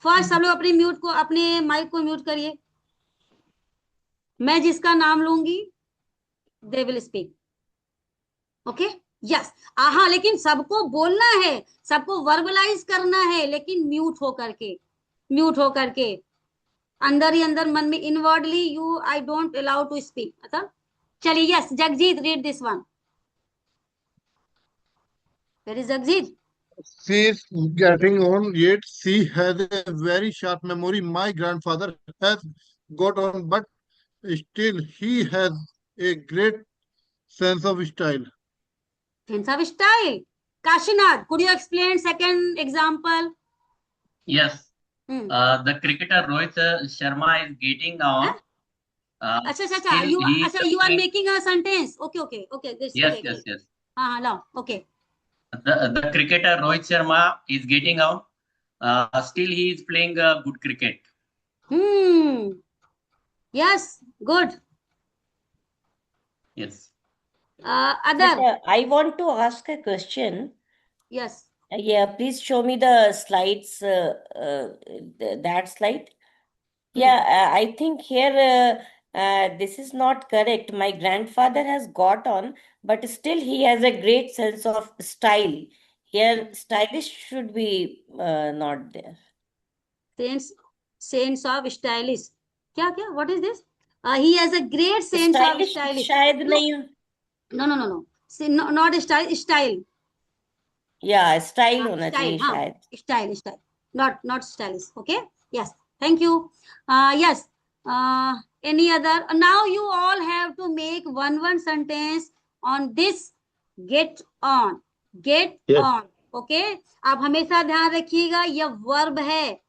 First सब लोग अपने माइक को म्यूट करिए. मैं जिसका नाम लूंगी they will speak. Okay, yes. हाँ, लेकिन सबको बोलना है, सबको वर्बलाइज करना है, लेकिन म्यूट हो करके अंदर ही अंदर मन में inwardly you I don't allow to speak. मतलब चलिए, yes Jagjit, read this one. Where is Jagjit? She is getting on, yet she has a very sharp memory. My grandfather has got on, but still he has a great sense of style. Sense of style. Kashinath, could you explain second example? Yes. The cricketer Rohit Sharma is getting on. अच्छा. You are making a sentence. Okay. Yes. हाँ, लाओ. Okay. The cricketer Rohit Sharma is getting on. Still he is playing good cricket. Yes, good. Yes. Other. But, I want to ask a question. Yes. Yeah, please show me the slides, that slide. Yeah, I think here this is not correct. My grandfather has got on, but still he has a great sense of style. Here, stylish should be not there. Sense of stylish. क्या? What is this? He has a great sense of stylish. शायद नहीं. No. Not style. Yeah, style होना चाहिए शायद. Style. Not stylish. Okay. Yes. Thank you. Yes. Any other? Now you all have to make one sentence on this. Get on. Yes. On. Okay. आप हमेशा ध्यान रखिएगा, यह वर्ब है.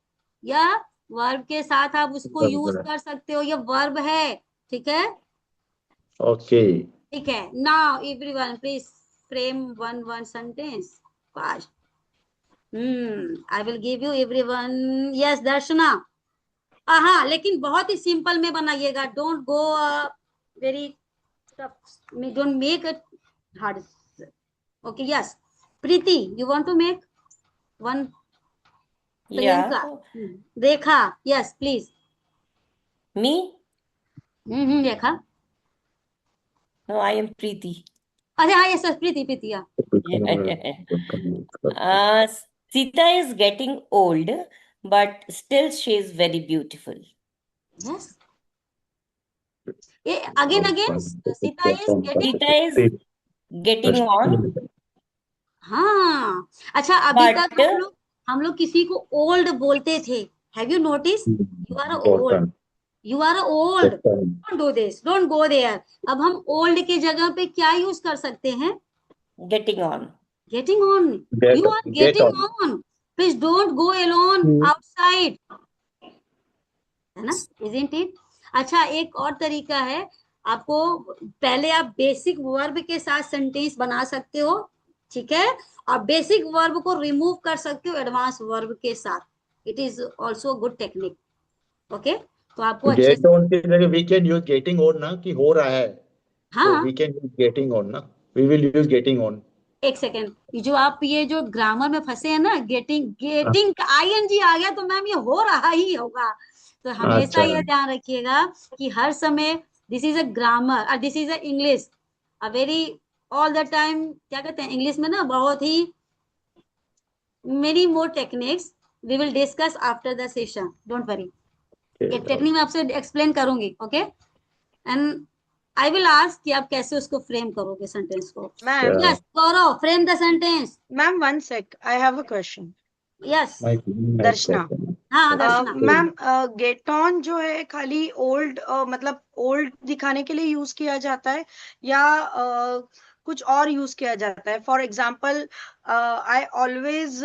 या वर्ब के साथ आप उसको यूज कर सकते हो. यह वर्ब है. ठीक है? Okay. ठीक है. Now everyone please frame one sentence fast. I will give you everyone. Yes, Darshana. हाँ, लेकिन बहुत ही सिंपल में बनाइएगा. Don't go very tough. Don't make it hard. Okay, yes. Preeti, you want to make one? Yeah. Rekha, yes, please. Me? Rekha. No, I am Preeti. Yes, Preeti, yeah. Sita is getting old, but still she is very beautiful. Yes. Again, Sita is getting on. हाँ, अच्छा अभी तक हम लोग किसी को old बोलते थे. Have you noticed? You are old. You are old. Don't do this. Don't go there. अब हम old के जगह पे क्या यूज कर सकते हैं? Getting on. Getting on. You are getting on. Please don't go alone outside. है ना? Isn't it? अच्छा, एक और तरीका है. आपको पहले आप बेसिक वर्ब के साथ सेंटेंस बना सकते हो, ठीक है, और बेसिक वर्ब को रिमूव कर सकते हो एडवांस वर्ब के साथ. It is also good technique. Okay, तो आपको अच्छे से we can use getting on ना, कि हो रहा है. हाँ, we can use getting on ना. We will use getting on. एक सेकेंड, जो आप ये जो ग्रामर में फंसे हैं ना, गेटिंग का आईएनजी आ गया तो मैम ये हो रहा ही होगा. तो हमेशा ये ध्यान रखिएगा कि हर समय दिस इज अ ग्रामर और this is a English. A very all the time क्या कहते हैं इंग्लिश में ना, बहुत ही many more techniques we will discuss after the session. Don't worry, ये टेक्निक मैं आपसे एक्सप्लेन करूंगी. ओके, एंड आई विल आस्क कि आप कैसे उसको फ्रेम करोगे सेंटेंस को. Ma'am, yes Gaurav, frame the sentence. Ma'am 1 sec, I have a question. Yes दर्शना. हाँ दर्शना. मैम, गेट ऑन जो है खाली ओल्ड मतलब ओल्ड दिखाने के लिए यूज किया जाता है या कुछ और यूज किया जाता है? For example, I always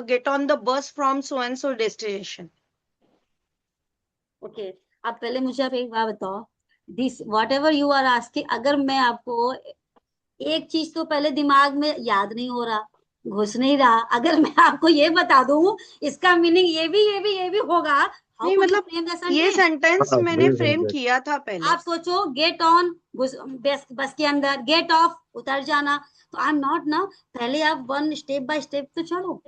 get on the bus from so and so destination. Okay, अब पहले मुझे आप एक बात बताओ, this whatever you are asking, अगर मैं आपको एक चीज तो पहले दिमाग में याद नहीं हो रहा, घुस नहीं रहा, अगर मैं आपको ये बता दूं इसका मीनिंग ये भी होगा. नहीं मतलब ये सेंटेंस मैंने फ्रेम किया था पहले. आप सोचो, गेट ऑन बस के अंदर, गेट ऑफ उतर जाना. तो आई एम नॉट ना, पहले आप वन स्टेप बाय स्टेप तो चलो.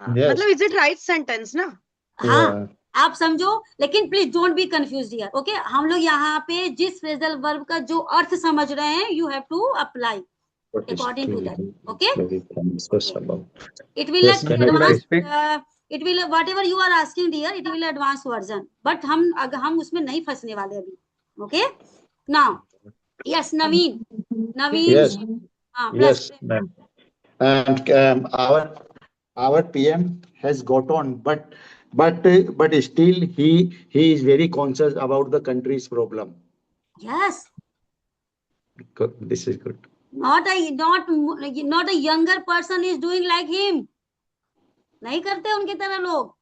मतलब इज इट राइट सेंटेंस ना? हाँ, आप समझो, लेकिन please don't be confuse here. Okay, हम लोग यहाँ पे जिस फ्रेजल वर्ब का जो अर्थ समझ रहे हैं, you have to apply according to that. Okay, it will advance, it will whatever you are asking dear, it will advance version, but हम उसमें नहीं फंसने वाले अभी. Okay, now yes, Naveen. Yes, yes ma'am. And our PM has got on, but still he is very conscious about the country's problem. Yes, good. This is good. not a younger person is doing like him. नहीं करते उनकी तरह लोग.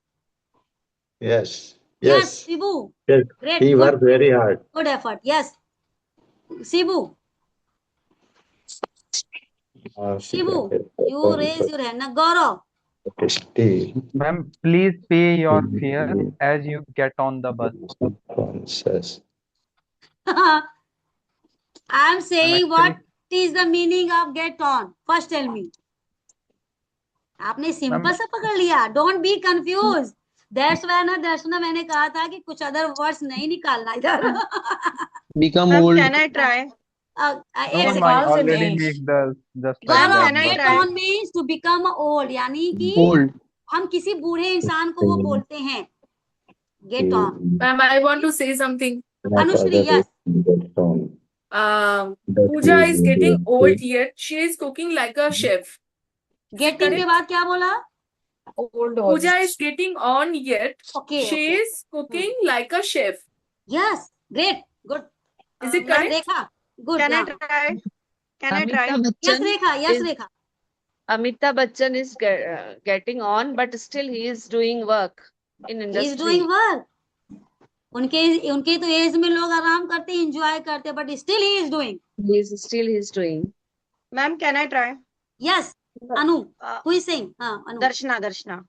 Yes, Shibu. Yes, great, he worked very hard. Good effort. Yes, Shibu. Shibu, you raise your hand. Now Gaurav. Ma'am, please pay your fare as you get on the bus. I am saying what is the meaning of get on? First tell me. आपने simple सा पकड़ लिया. Don't be confused. That's why ना दर्शना मैंने कहा था कि कुछ अदर वर्ड्स नहीं निकालना इधर. Become old. Can I try? I already make the just like that. Get on means to become old, यानी कि Old. हम किसी बूढ़े इंसान को वो बोलते हैं. Get on. Ma'am, I want to say something. Anushri, yes. Pooja is getting old yet she is cooking like a chef. Getting के बाद क्या बोला? Pooja is getting on yet Okay, she is cooking like a chef. Yes, great, good. Is it correct? Rekha, good. Can I try? Can I try? Yes, Rekha. Yes, Rekha. Amitabh Bachchan is getting on, but still he is doing work in industry. He is doing work. उनके तो as में लोग आराम करते हैं, enjoy करते हैं, but still he is doing. He is doing. Ma'am, can I try? Yes, Anu. Who is saying? Anu. Darshana. Darshana.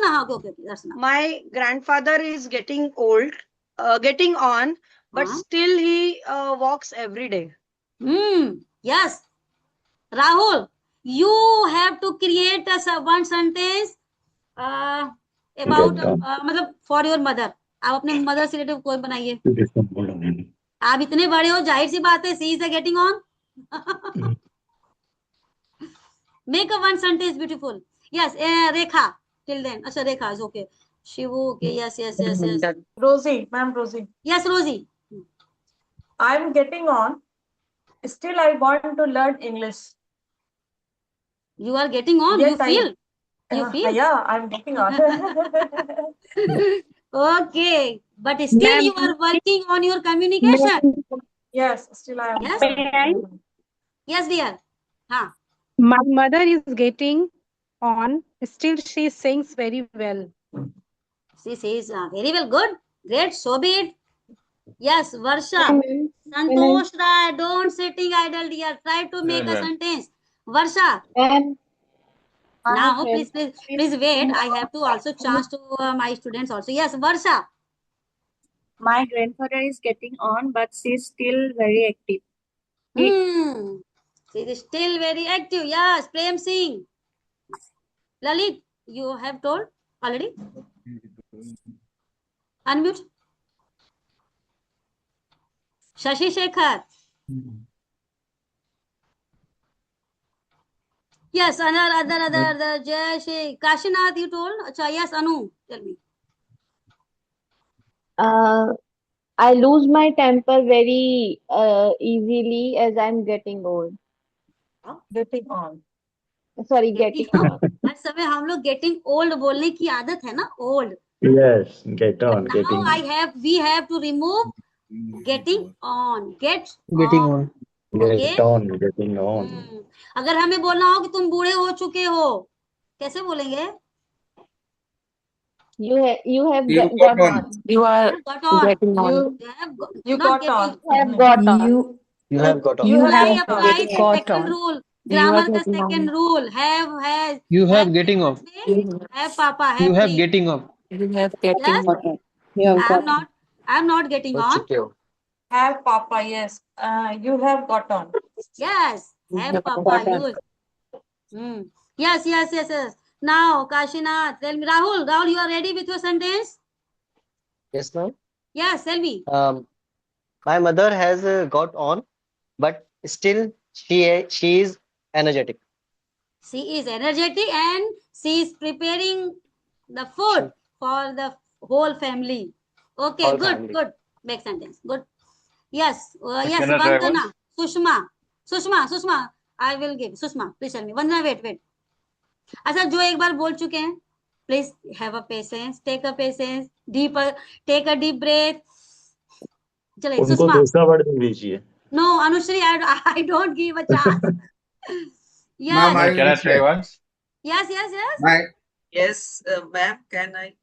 हाँ, okay, Darshana. My grandfather is getting old, getting on, but still he walks every day. Yes. Rahul, you have to create one sentence about मतलब for your mother. आप अपने mother से related कोई बनाइए. आप इतने बड़े हो, जाहिर सी बात है, she is getting on. Make a one sentence beautiful. Yes, Rekha till then. अच्छा, Rekha is okay. Shivu, okay. Yes. Rosie, ma'am, Rosie. Yes, Rosie. I'm getting on. Still, I want to learn English. You are getting on. Yes, You feel. You feel. Yeah, I'm getting on. Okay, but still you are working on your communication. Yes, still I am. Yes. working. Yes, dear. Huh. My mother is getting on. Still, she sings very well. She says very well. Good. Great. So be it. Yes, Varsha. Santosh Rai, don't sitting idle, dear. Try to make a sentence. Varsha. Now, please wait. I have to also chance to my students also. Yes, Varsha. My grandfather is getting on, but she's still very active. She is still very active. Yes, Prem Singh. Lalit, you have told already? Unmute. Shashi Shekhar. Yes, other. Jay Kashinath, you told? Achha, yes, Anu, tell me. I lose my temper very easily as I'm getting old. Getting on. Sorry, getting on. हर समय हम लोग getting old बोलने की आदत है ना, old. Yes, get on, But getting now we have to remove getting on. Getting on. Okay. Get on, getting on. अगर हमें बोलना हो कि तुम बूढ़े हो चुके हो, कैसे बोलेंगे? You have got on. You are got on. getting on. You got on. You have got on. You have got on. You have got applied the on. second rule. You are Grammar का getting second on. rule. Have. You have getting off. Have Papa. Have You have please. getting off. You have getting Yes. on. You have got on. I'm not getting हो on. चुके हो. Have Papa, yes. You have got on. Yes. Have Papa. Use. Yes. Now, Kashinath, tell me. Rahul, you are ready with your sentence? Yes, ma'am. Yes, tell me. My mother has got on, but still she is energetic. She is energetic and she is preparing the food for the whole family. Okay, Whole good, family. good. Make sentence. Good. Yes, yes, Can I try Vandana. Sushma. I will give. Sushma, please tell me. Vandana, wait. अच्छा, जो एक बार बोल चुके हैं, please have a patience, take a patience, take a deep breath. चले, उनको सुषमा. दूसरा word दे दीजिए. No, Anushri, I don't give a chance. Ma'am, Yes. Can I try once? Yes. Yes, ma'am, can I?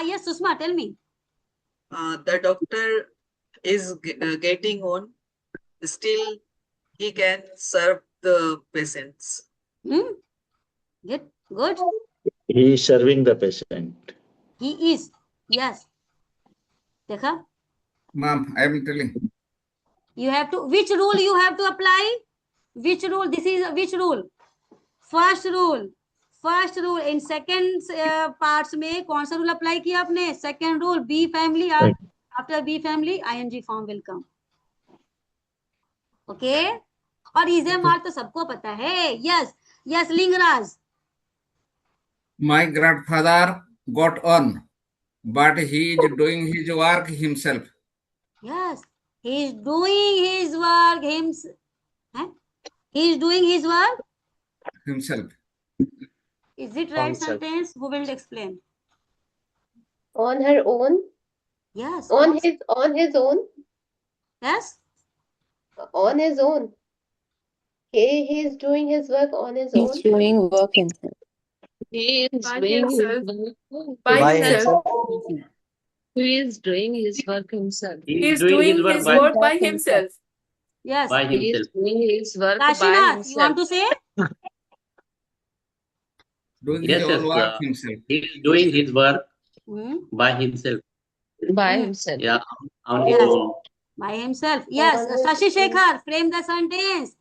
Yes, Sushma, tell me. The doctor is getting on. Still, he can serve the patients. Good. He is serving the patient. He is. Yes. देखा? Ma'am, I am telling. You have to. Which rule you have to apply? Which rule? This is which rule? First rule. In second parts में कौन सा rule apply किया आपने? Second rule. Be family. After be family, ing form will come. Okay. और इसे मार तो सबको पता है. Yes, Lingaraj. My grandfather got on, but he is doing his work himself. Yes, he is doing his work himself. He is doing his work Himself. Is it right Himself. sentence? Who will explain? On her own. Yes. On his own. Yes. On his own. He is doing his work on his own. He's doing work himself. He is By doing himself. his By himself. He is doing his work himself. He is doing his work by himself. Yes. By He is himself. doing his work by Kashinath, you want himself. to say? Doing Yes, his own work himself. he is doing his work by himself. By himself. Yeah, on his Yes. own. By himself. Yes. Shashi Shekhar, frame the sentence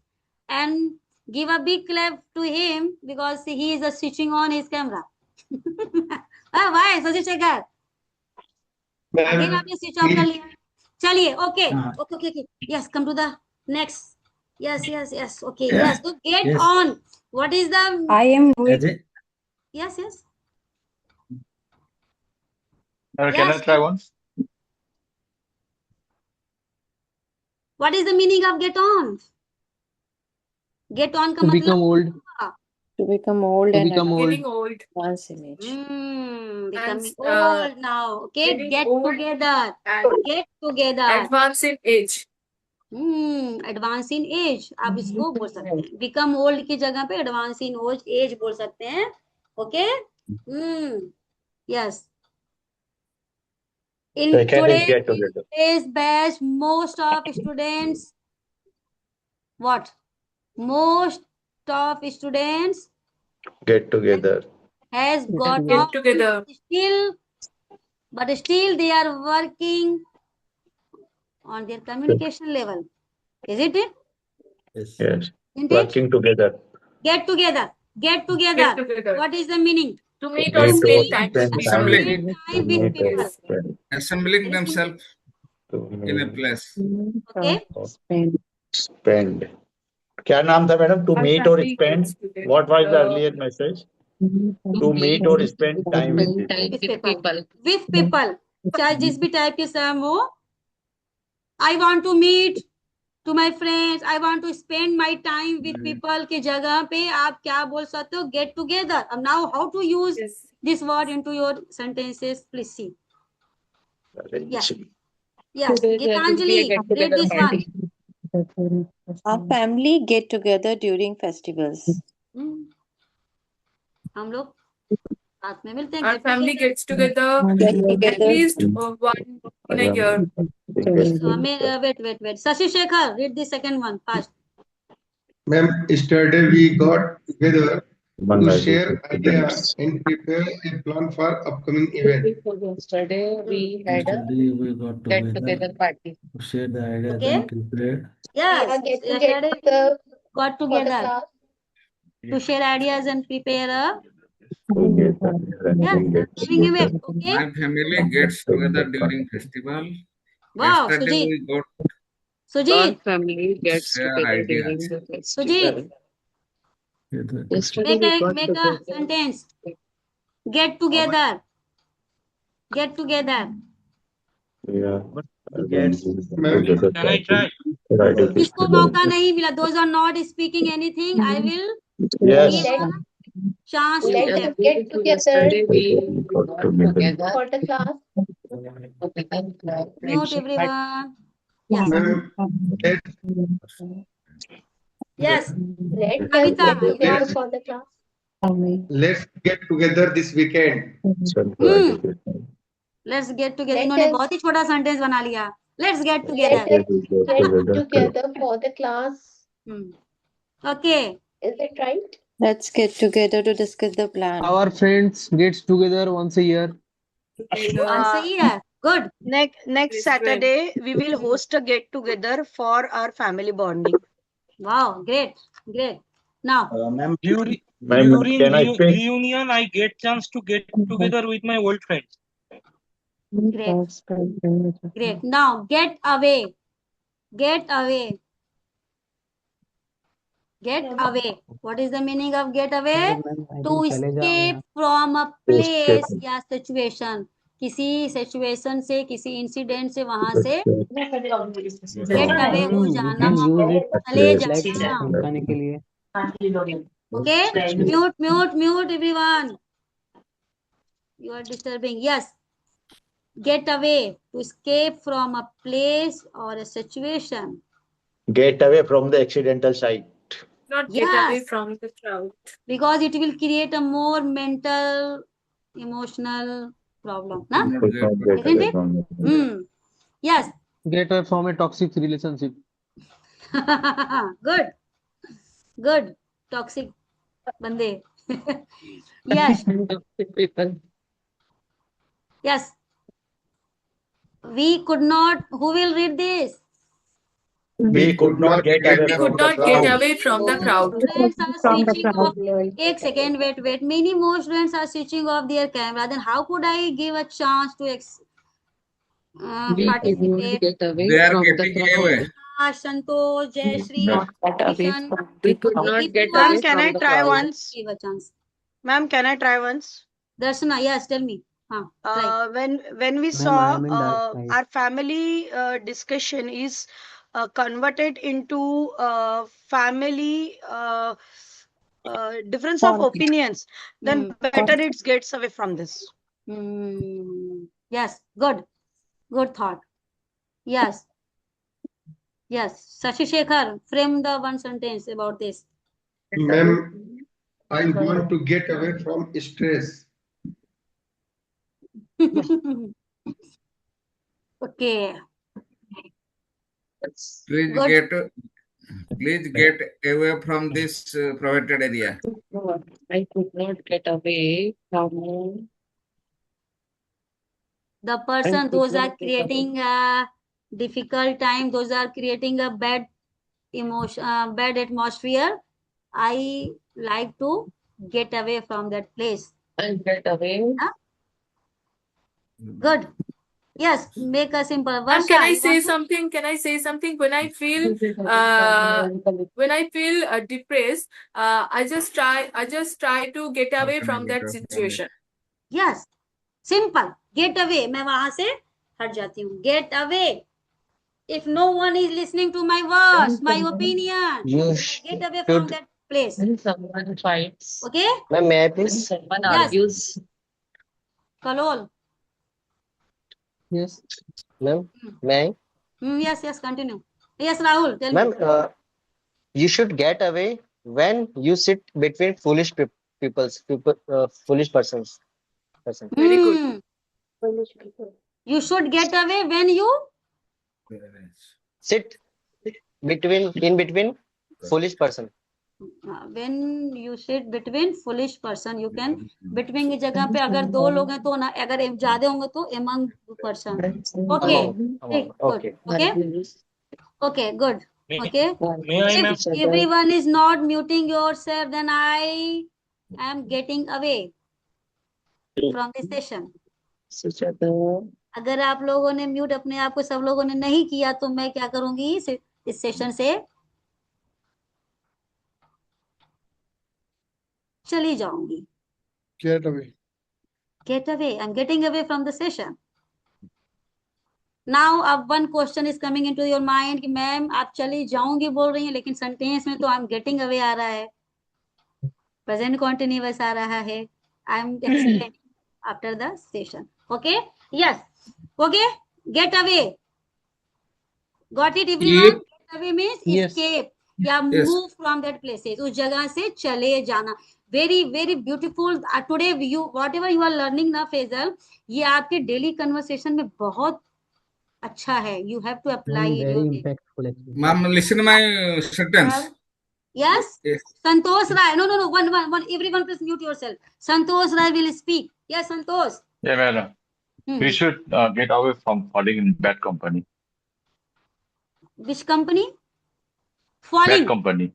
and give a big clap to him because he is switching on his camera. Why, Shashi Shekhar? Again आपने switch off कर लिया. चलिए, okay. Yes, come to the next. Yes. Okay. Yes. So get on. What is the? I am with. Yes. Can I try once? What is the meaning of get on? Get on का To मतलब become old. To become old To and become old. Getting old. advance in age. Becoming And, old now. Okay, getting get old together. and Get together. advance in age. Advance in age आप इसको बोल सकते हैं. Become old की जगह पे advance in as बोल सकते हैं. Okay. Yes. In today's batch, most of students, what? Most of students get together. Has got Get together. But still they are working on their communication level. Is it? Yes. Isn't Working together. Get together. Get together. Get together. What is the meaning? To meet or spend time. Assembling. Time with people. Assembling themselves in a place. Okay. Spend. क्या नाम था madam? To meet or spend. What was the earlier message? To meet or spend time with people. With people. चाहे जिस भी type के सम हो. I want to meet to my friends. I want to spend my time with people की जगह पे आप क्या बोल सकते हो? Get together. Now how to use this word into your sentences? Please see. Yes. Yes. Gitanjali, read this one. Our family get together during festivals. हम लोग साथ में मिलते हैं. Our family gets together at least one in a year. Wait. Sashi Shekhar, read the second one fast. Ma'am, yesterday we got together to share ideas and prepare a plan for upcoming event. Yesterday we had a get together party. Share the ideas Okay. and prepare. Yes. Yesterday we got together to share ideas and prepare a. Giving away. Okay. My family gets together during festival. Wow, Yesterday Sujit. we got Sujit. Family gets share together ideas. during the festival. Sujit. Yesterday we got Make a together. sentence. Get together. Get together. Yeah. Can I try? इसको मौका नहीं मिला. Those are not speaking anything. I will Yes. give a chance to Let's them. get together Yesterday we got together. for the class. Mute everyone. Yes. Ma'am, Yes. Let's Kavita. get together for the class. let's get together this weekend. Let's get together. इन्होंने बहुत ही छोटा sentence बना लिया. Let's get together. Get together for the class. Okay. Is it right? Let's get together to discuss the plan. Our friends gets together once a year. Once a year. Good. Next Saturday, we will host a get together for our family bonding. Wow. Great. Great. Now. Ma'am, during Can I speak? reunion, I get chance to get together with my old friends. Great. Great. Now get away. Get away. Get away. What is the meaning of get away? To escape from a place या situation. किसी situation से, किसी incident से, वहां से get away हो जाना, चले जाना. Okay. Mute everyone. You are disturbing. Yes. Get away. To escape from a place or a situation. Get away from the accidental site. Not get away from the crowd. Because it will create a more mental, emotional problem. Nah? Isn't it? Yes. Get away from a toxic relationship. Good. Good. Toxic bande. Yes. People. Yes. We could not. Who will read this? We could not get away from the crowd. Students are switching off. एक second, wait. Many more students are switching off their camera. Then how could I give a chance to participate? They are getting away. Santosh, Jayashree, We could not get away Can I from the try crowd. once? Give a chance. Ma'am, can I try once? Darshana, yes, tell me. When we saw our family discussion is converted into family difference of opinions, then better it gets away from this. Yes, good thought. Yes. Shashi Shekhar, frame the one sentence about this. Ma'am, I want to get away from stress. Okay. Please Good. get away from this protected area. No, I could not get away from The person, those are creating a difficult time, those are creating a bad emotion, bad atmosphere. I like to get away from that place. and get away. Huh? Good. Yes, make a simple. And Varsha, can I you say want to- something? Can I say something? When I feel depressed, I just try to get away from that situation. Yes, simple. Get away. मैं वहां से हट जाती हूँ. Get away. If no one is listening to my words, my opinion, get away from that place. When someone fights, Okay? Ma'am, may I when please? someone Yes. argues, Kalol. Yes. Ma'am, may I? Yes, continue. Yes, Rahul, tell Ma'am, me. you should get away when you sit between foolish foolish persons. Very good. You should get away when you Sit in between foolish person. when you sit between foolish person, you can between की जगह पे अगर दो लोग हैं तो ना, अगर ज्यादा होंगे तो among person. Okay. Okay. Okay, good. Okay. May I, ma'am? If everyone is not muting yourself, then I am getting away from this session. अगर आप लोगों ने म्यूट अपने आप को सब लोगों ने नहीं किया तो मैं क्या करूंगी इस सेशन से चली जाऊंगी. Get away. Get away. I'm getting away from the session. Now अब one question is coming into your mind कि मैम आप चली जाऊंगी बोल रही हैं लेकिन सेंटेंस में तो I'm getting away आ रहा है, प्रेजेंट कॉन्टिन्यूअस आ रहा है. I'm explaining after the session. Okay? Yes. Okay? Get away. Got it, everyone? Get away means escape या move from that places. उस जगह से चले जाना. Very, very beautiful. Today you whatever you are learning ना फैजल, ये आपके डेली कन्वर्सेशन में बहुत अच्छा है. You have to apply it. Very impactful actually. Ma'am, listen my sentence. Yes. Santosh Rai. No. One. Everyone please mute yourself. Santosh Rai will speak. Yes, Santosh. Yeah, madam. We should get away from falling in bad company. Which company? Falling. Bad company.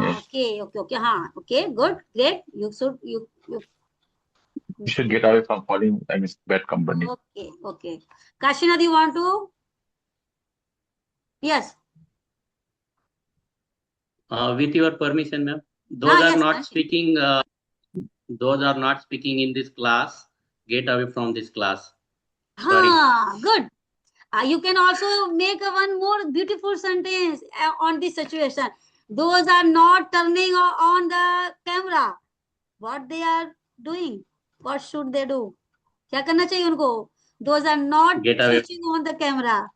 Yes. Okay. हाँ. Okay. Good. Great. You should get away from falling in bad company. Okay. Kashina, do you want to? Yes. With your permission, ma'am. Those are not speaking. Those are not speaking in this class. Get away from this class. Good. You can also make one more beautiful sentence on this situation. Those are not turning on the camera. What they are doing? What should they do? क्या करना चाहिए उनको? Those are not switching on the camera.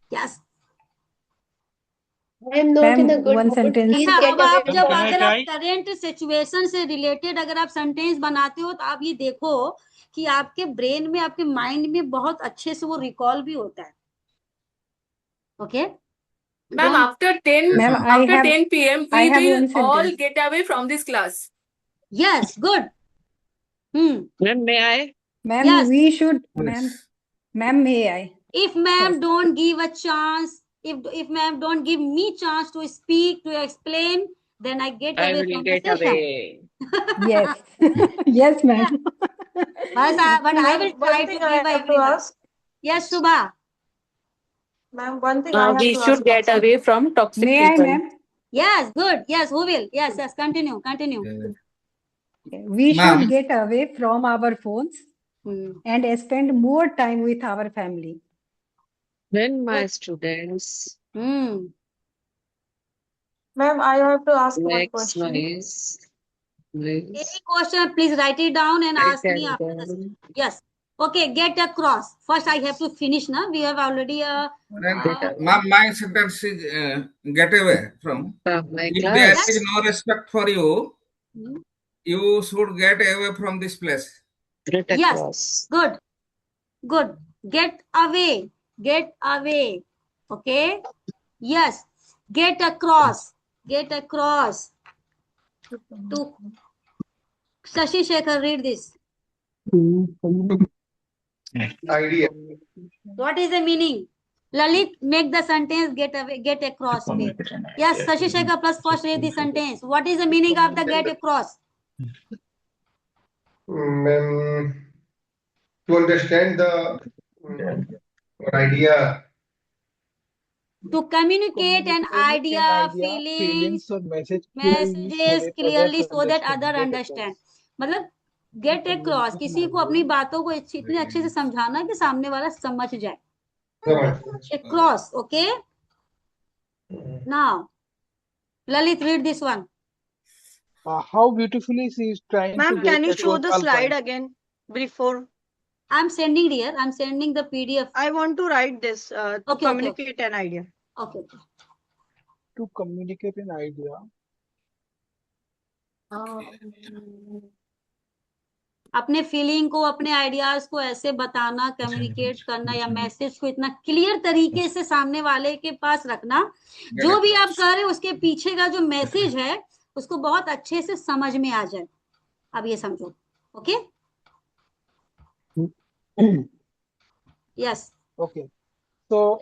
Yes. I am not in a good one mood. sentence. Please अच्छा, get अब away आप from जब me. अगर आप करंट सिचुएशन से रिलेटेड अगर आप सेंटेंस बनाते हो तो आप ये देखो कि आपके ब्रेन में आपके माइंड में बहुत अच्छे से वो रिकॉल भी होता है. Okay Ma'am, after 10 p.m. we will all get away from this class. Yes, good. Ma'am, may I? Ma'am, Yes. we should. Ma'am, may I? If ma'am don't give a chance, if ma'am don't give me chance to speak, to explain, then I get I away will from get the session. away. Yes. Yes, ma'am. But I will try to give everyone. Yes, Shubha. Ma'am, one thing I have We to should ask get also. away from toxic May I, people. ma'am? Yes, good. Yes, who will? Yes, continue. We Ma'am. should get away from our phones and spend more time with our family. When my students Ma'am, I have to ask one Next question. noise. Any question, please write it down and ask me after the session. Yes. Okay, get across. First, I have to finish now. We have already My sentence is get away from. If there is no respect for you, you should get away from this place. Yes. Good. Good. Get away. Get away. Okay. Yes. Get across. Get across. To Shashi Shekhar, read this. Idea. What is the meaning? Lalit, make the sentence get away, get across. Yes, Shashi Shekhar, plus first read the sentence. What is the meaning of the get across? To understand the idea. To communicate an idea, feelings or messages clearly so that other understand. मतलब get across, किसी को अपनी बातों को इतने अच्छे से समझाना कि सामने वाला समझ जाए. Across, okay? Now, Lalit, read this one. How beautifully she is trying to Ma'am, get can you show across the all slide points. again before? I'm sending here. I'm sending the PDF. I want to write this to Okay, communicate an idea. Okay. To communicate an idea. अपने feeling को, अपने ideas को ऐसे बताना, communicate करना या message को इतना क्लियर तरीके से सामने वाले के पास रखना, जो भी आप कर रहे हो उसके पीछे का जो मैसेज है उसको बहुत अच्छे से समझ में आ जाए. अब ये समझो. Okay. Yes. Okay. So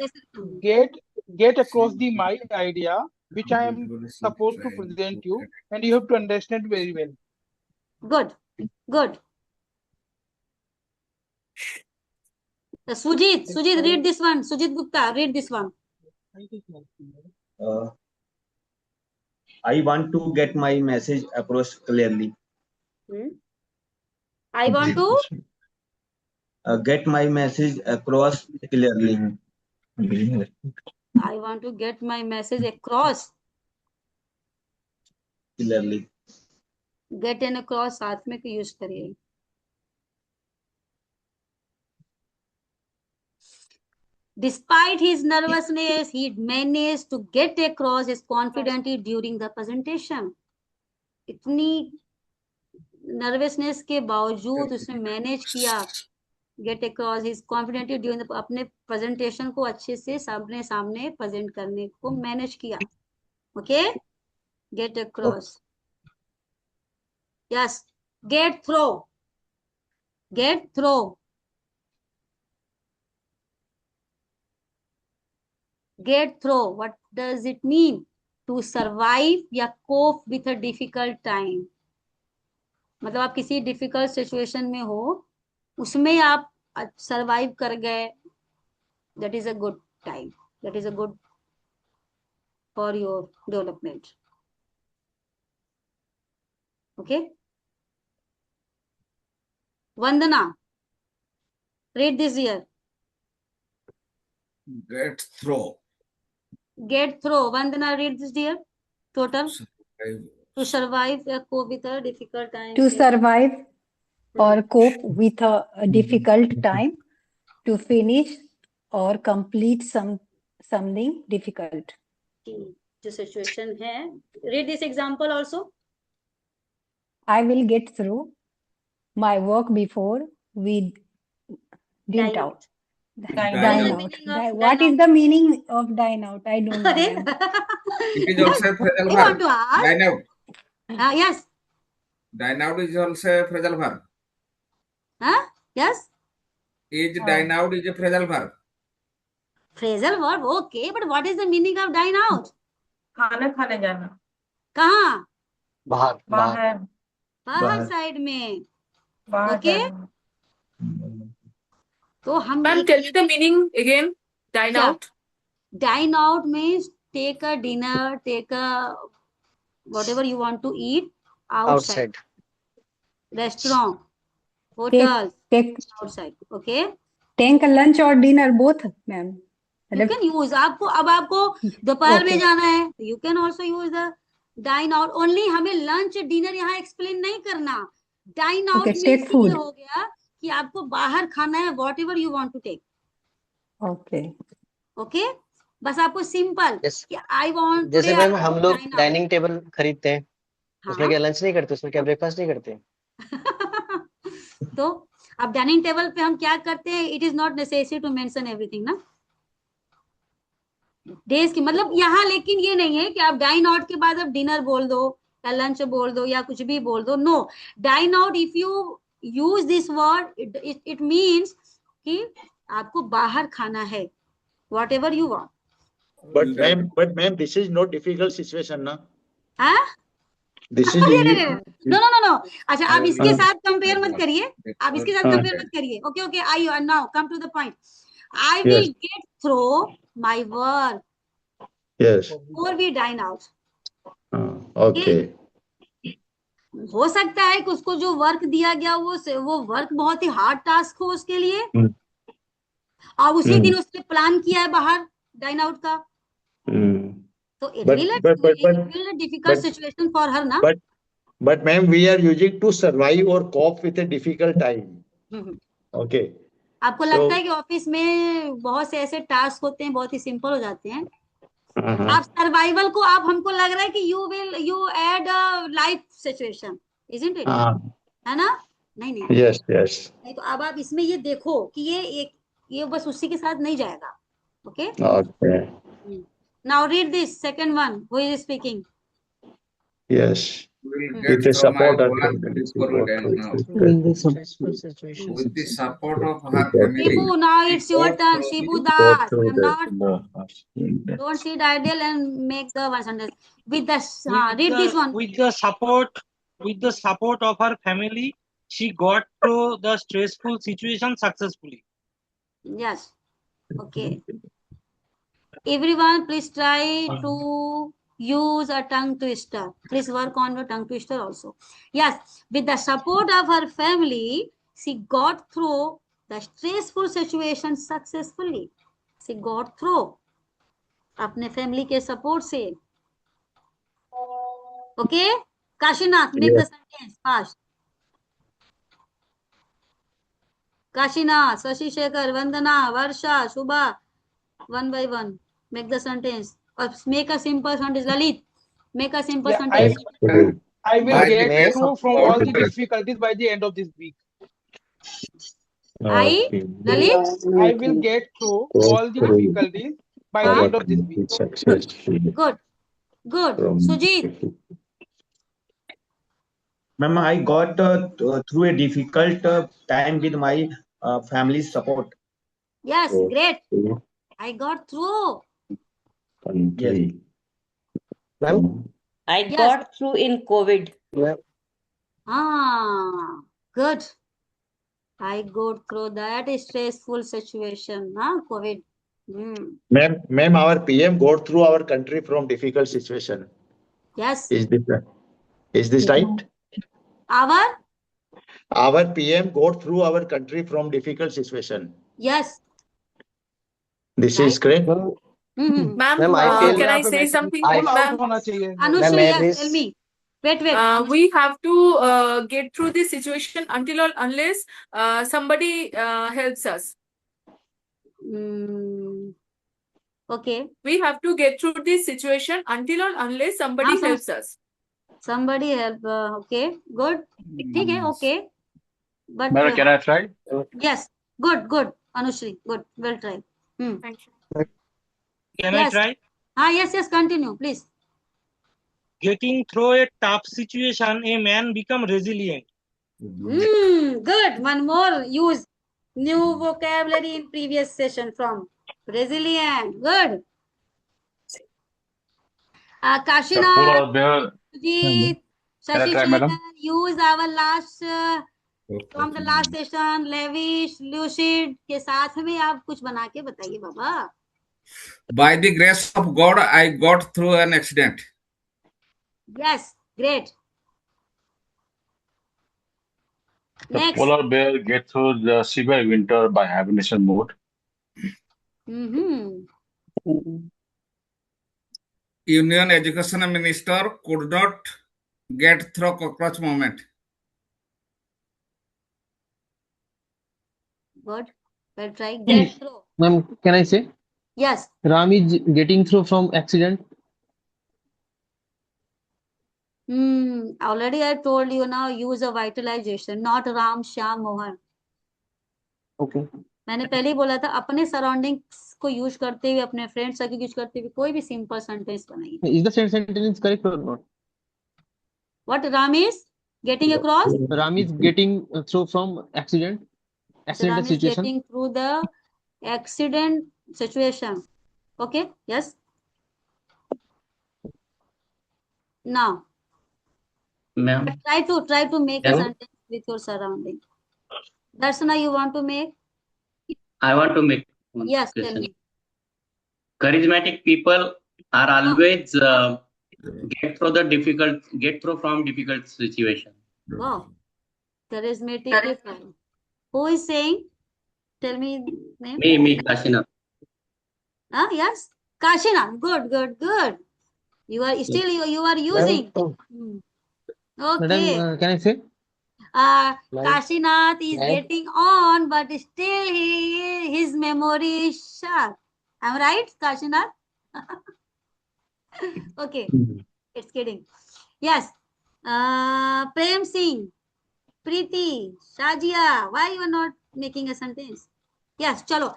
get across my idea, which I am supposed to present you, and you have to understand very well. Good. Good. Sujit, read this one. Sujit Gupta, read this one. I want to get my message across clearly. I want to get my message across clearly. I want to get my message across clearly. Get and across साथ में use करिए. Despite his nervousness, he managed to get across his confidence during the presentation. इतनी nervousness के बावजूद उसने manage किया get across his confidence during the अपने presentation को अच्छे से सामने present करने को मैनेज किया. Okay? Get across. Yes. Get through. Get through. Get through. What does it mean? To survive या cope with a difficult time. मतलब आप किसी difficult situation में हो, उसमें आप survive कर गए. That is a good time. That is a good for your development. Okay? Vandana, read this here. Get through. Get through. Vandana, read this here. Total. To survive or cope with a difficult time. To survive or cope with a difficult time. To finish or complete something difficult. जो situation है. Read this example also. I will get through my work before we dine out. What is the meaning of dine out? I don't know. It is also a phrasal verb. Dine out. Yes. Dine out is also a phrasal verb. Yes. Is dine out is a phrasal verb. Phrasal verb, okay. But what is the meaning of dine out? खाना खाने जाना. कहाँ? बाहर side में. Okay. तो हम Ma'am, tell me the meaning again. Dine out. Dine out means take a dinner, take a whatever you want to eat outside. Restaurant, hotels, outside. Okay. Take a lunch or dinner both, ma'am. You can use. आपको अब आपको दोपहर में जाना है, you can also use the dine out. Only हमें lunch dinner यहाँ explain नहीं करना. Dine out means take food. ये हो गया कि आपको बाहर खाना है, whatever you want to take. Okay? बस आपको सिंपल कि I want. जैसे today I मैम want हम to लोग dine out. डाइनिंग टेबल खरीदते हैं, उसमें हाँ. क्या लंच नहीं करते, उसमें क्या ब्रेकफास्ट नहीं करते? तो अब डाइनिंग टेबल पे हम क्या करते हैं, it is not necessary to mention everything ना डेज की, मतलब यहाँ लेकिन ये नहीं है कि आप डाइन आउट के बाद आप डिनर बोल दो या लंच बोल दो या कुछ भी बोल दो. No, dine out if you use this word it means कि आपको बाहर खाना है, whatever you want. But ma'am, this is not difficult situation, na? हाँ? This is no. अच्छा, आप इसके साथ कंपेयर मत करिए, आप इसके साथ कंपेयर मत करिए. Okay, I now come to the point. I will get through my work. Yes. Before we dine out. Okay. हो सकता है कि उसको जो वर्क दिया गया वो वर्क बहुत ही हार्ड टास्क हो उसके लिए, और उसी दिन उसने प्लान किया है बाहर डाइन आउट का, तो it will a difficult situation for her ना. But ma'am, we are using to survive or cope with a difficult time. Okay. आपको लगता है कि ऑफिस में बहुत से ऐसे टास्क होते हैं बहुत ही सिंपल हो जाते हैं, आप सर्वाइवल को आप हमको लग रहा है कि you add life situation, isn't it? है ना? नहीं. यस. नहीं, तो अब आप इसमें ये देखो कि ये बस उसी के साथ नहीं जाएगा. Okay. Now read this second one. Who is speaking? Yes. With the support of family. With the support of her family. Shibu, now it's your turn. Shibu Das. Don't sit idle and make the one sentence. With the read this one. With the support of her family, she got through the stressful situation successfully. Yes. Okay. Everyone, please try to use a tongue twister. Please work on your tongue twister also. Yes, with the support of her family, she got through the stressful situation successfully. She got through. अपने family के support से. Okay, Kashinath, make the sentence fast. Kashinath, Shashi Shekhar, Vandana, Varsha, Shubha, one by one. Make the sentence. Or make a simple sentence. Lalit, make a simple sentence. I will get through from all the difficulties by the end of this week. Lalit? I will get through all the difficulties by the end of this week. Good. Sujit? Ma'am, I got through a difficult time with my family's support. Yes, great. I got through. Yes. I got through in COVID. Good. I got through that stressful situation, COVID. Ma'am, our PM got through our country from difficult situation. Yes. Is this right? Our PM got through our country from difficult situation. Yes. This is great. Ma'am, can I say something? Anushree, yes, tell me. Wait. We have to get through this situation until or unless somebody helps us. Okay. We have to get through this situation until or unless somebody helps us. Somebody help. Okay. Good. Okay. Okay. But Ma'am, can I try? Yes. Good. Anushree, good. Well tried. Thank you. Can I try? Yes. Continue, please. Getting through a tough situation, a man become resilient. Good. One more use new vocabulary in previous session from resilient. Good. Kashinath, Sujit, Shashi Shekhar, use our last from the last session. Lavish, Lucid के साथ में आप कुछ बना के बताइए बाबा. By the grace of God, I got through an accident. Yes, great. The polar bear get through the severe winter by hibernation mode. Union Education Minister could not get through cockroach movement. Good. Well, try get through. Ma'am, can I say? Yes. Ram is getting through from accident. Already I told you now use a vitalization, not Ram, Shyam, Mohan. Okay. मैंने पहले ही बोला था अपने surroundings को use करते हुए अपने friends circle use करते हुए कोई भी सिंपल सेंटेंस बनाइए. Is the sentence correct or not? What Ram is getting across? Ram is getting through from accident. So Ram Accident is situation. getting through the accident situation. Okay. Yes. Now. Ma'am. Try to make a Hello? sentence with your surrounding. Darshana, you want to make? I want to make one Yes, tell question. me. Charismatic people are always get through from difficult situation. Wow. Charismatic people. Who is saying? Tell me name. Me, Kashinath. Yes. Kashinath. Good. You are still you are using. Okay. Madam, can I say? Kashinath is getting on, but still his memory is sharp. Am I right, Kashinath? Okay. It's kidding. Yes. Prem Singh, Preeti, Shajia, why you are not making a sentence? Yes, chalo.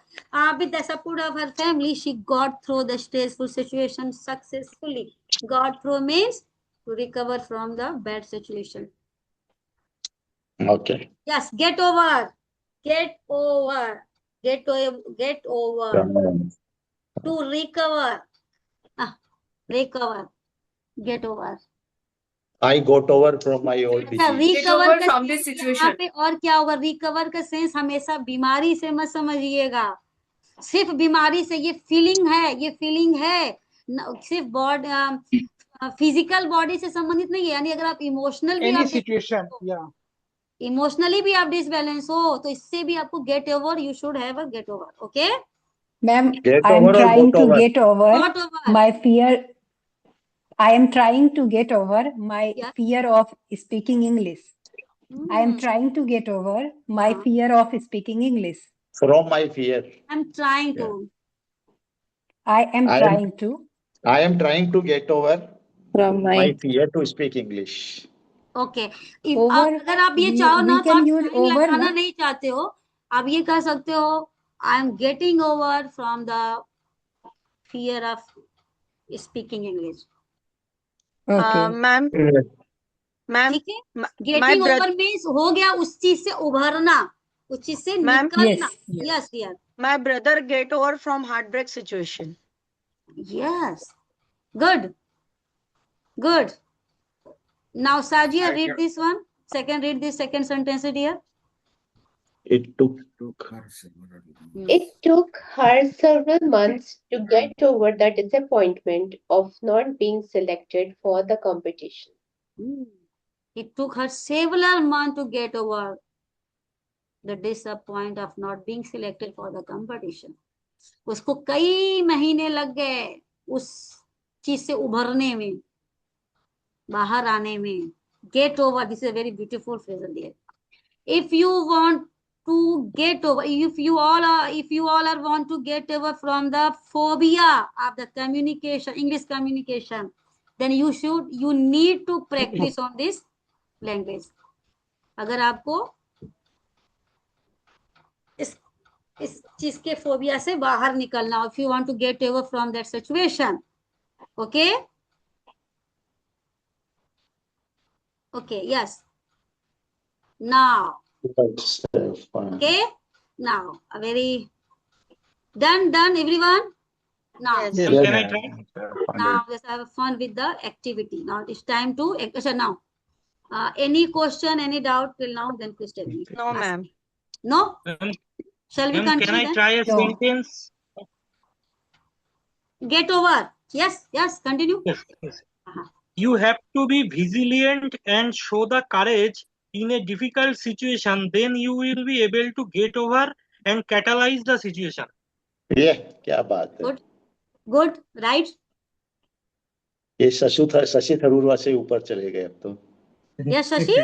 With the support of her family, she got through the stressful situation successfully. Got through means to recover from the bad situation. Okay. Yes, get over. To recover. Recover. Get over. I got over from my old अच्छा, disease. recover का from this sense situation. यहाँ पे और क्या होगा? Recover का sense हमेशा बीमारी से मत समझिएगा. सिर्फ बीमारी से ये फीलिंग है सिर्फ बॉडी फिजिकल बॉडी से संबंधित नहीं है. यानी अगर आप इमोशनल भी Any situation, yeah. इमोशनली भी आप डिसबैलेंस हो तो इससे भी आपको get over. You should have a get over. Okay Ma'am, Get I am over or trying got to over? get over Got over. my fear. I am trying to get over my Yeah. fear of speaking English. I am trying to get over my fear of speaking English. From my fear. I'm trying to. I am I am trying to get over From my fear to speak English. Okay. Over, अगर आप ये चाहो ना we तो can आप use time over लगाना ना. नहीं चाहते हो, आप ये कह सकते हो I am getting over from the fear of speaking English. Okay. Ma'am ठीक है. गेटिंग ओवर मीन्स हो गया उस चीज से उभरना, उस चीज से Ma'am, निकलना. yes. Yes dear. my brother get over from heartbreak situation. Yes. Good. Now Sajia, read this one. Read this second sentence, dear. It took It took her several months to get over the disappointment of not being selected for the competition. It took her several months to get over the disappointment of not being selected for the competition. उसको कई महीने लग गए उस चीज से उभरने में, बाहर आने में. Get over. This is a very beautiful phrase there. If you want to get over, if you all are want to get over from the phobia of the communication, English communication, then you need to practice on this language. अगर आपको इस चीज के phobia से बाहर निकलना, if you want to get over from that situation, okay. Okay, yes. Now. Okay. Now, a very done everyone. Now. Yes. Can I try? Now let's have fun with the activity. Now it's time to now. Any question, any doubt till now? Then please tell me. No, ma'am. No. Shall we Ma'am, continue? can I then? try a sentence? Get over. Yes. Continue. Yes. You have to be vigilant and show the courage in a difficult situation. Then you will be able to get over and catalyze the situation. Yeah, क्या बात है. Good, right. ये शशि थरूर से ऊपर चले गए अब तो। यस शशि।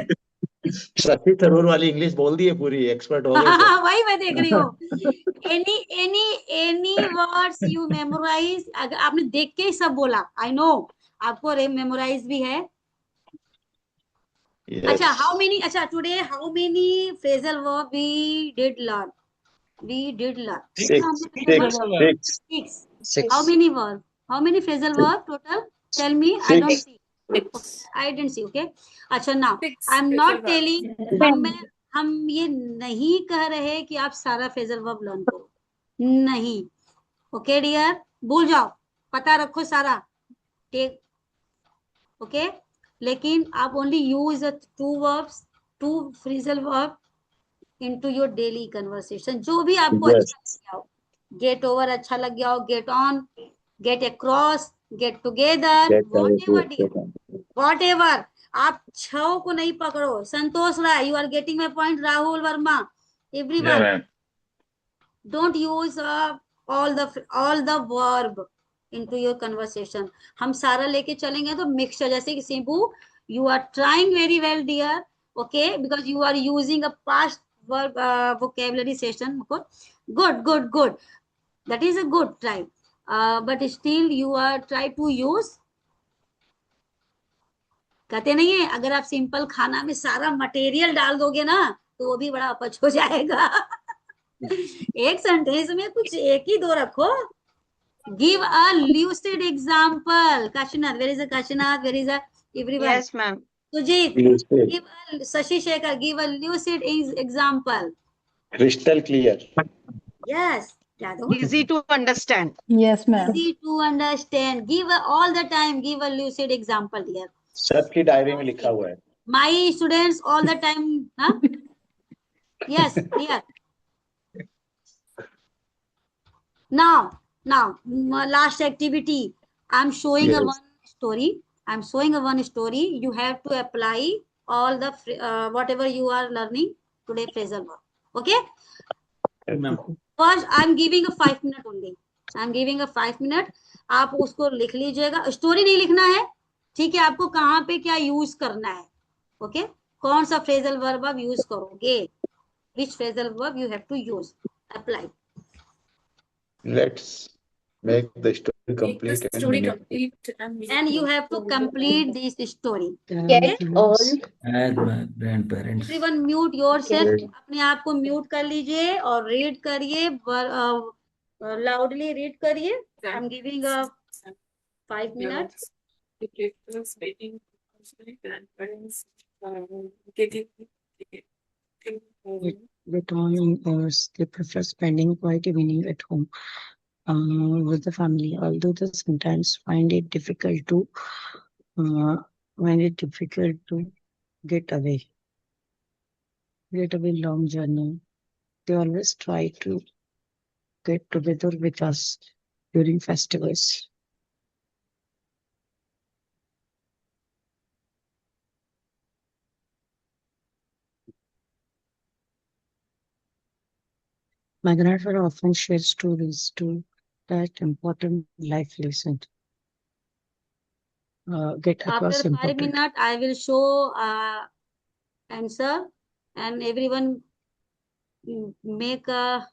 शशि थरूर वाली इंग्लिश बोल दी है पूरी, एक्सपर्ट हो गए सब। वही मैं देख रही हूँ। एनी वर्ड्स यू मेमोराइज, अगर आपने देख के ही सब बोला, आई नो आपको मेमोराइज भी है। Yes. अच्छा, हाउ मेनी, अच्छा today how many phrasal verb we did learn? We did learn. Six. How many verb? How many phrasal verb total? Tell me. I don't see. Okay, I didn't see. Okay. अच्छा, now I'm not telling. हम ये नहीं कह रहे कि आप सारा phrasal verb learn करो, नहीं। Okay dear, भूल जाओ, पता रखो सारा, take. Okay, लेकिन आप only use 2 verbs, 2 phrasal verb into your daily conversation. जो भी आपको अच्छा लग गया हो, get over अच्छा लग गया हो, get on, get across, get together, whatever dear, whatever. आप 6 को नहीं पकड़ो। संतोष राय, you are getting my point. Rahul Verma, everyone. Yeah, Don't use all the verb into your conversation. हम सारा लेके चलेंगे तो mixture, जैसे कि Simbu, you are trying very well dear, okay, because you are using a past verb vocabulary session. Good. That is a good try. But still you are try to use, कहते नहीं है, अगर आप simple खाना में सारा material डाल दोगे ना तो वो भी बड़ा अपच हो जाएगा। एक सेंटेंस में कुछ एक ही 2 रखो। Give a lucid example. Kashinath, where is the Kashinath? Where is the everyone? Yes, ma'am. Sujit, give a, Shashi Shekhar, give a lucid example. Crystal clear. Yes. Easy to understand. Yes, ma'am. Easy to understand. Give all the time. Give a lucid example here. सबकी diary में लिखा हुआ है। My students all the time. Huh? Yes, clear. Now, last activity. I'm showing a one story. I'm showing a one story. You have to apply all the whatever you are learning today phrasal verb. Okay? First, I'm giving a 5 minute only. I'm giving a 5 minute. आप उसको लिख लीजिएगा। Story नहीं लिखना है, ठीक है? आपको कहाँ पे क्या यूज करना है, ओके? कौन सा phrasal verb आप यूज करोगे? Which phrasal verb you have to use? Apply. Let's make the story complete. And you have to complete this story. Get on. As my grandparents. Everyone mute yourself. अपने आप को mute कर लीजिए और read करिए, loudly read करिए. I'm giving a 5 minutes. Get on, they prefer spending quiet evening at home with the family, although they sometimes find it difficult to get away long journey. They always try to get together with us during festivals. My grandfather often shares stories to that important life lesson. Get across After 5 important. minutes, I will show answer, and everyone make a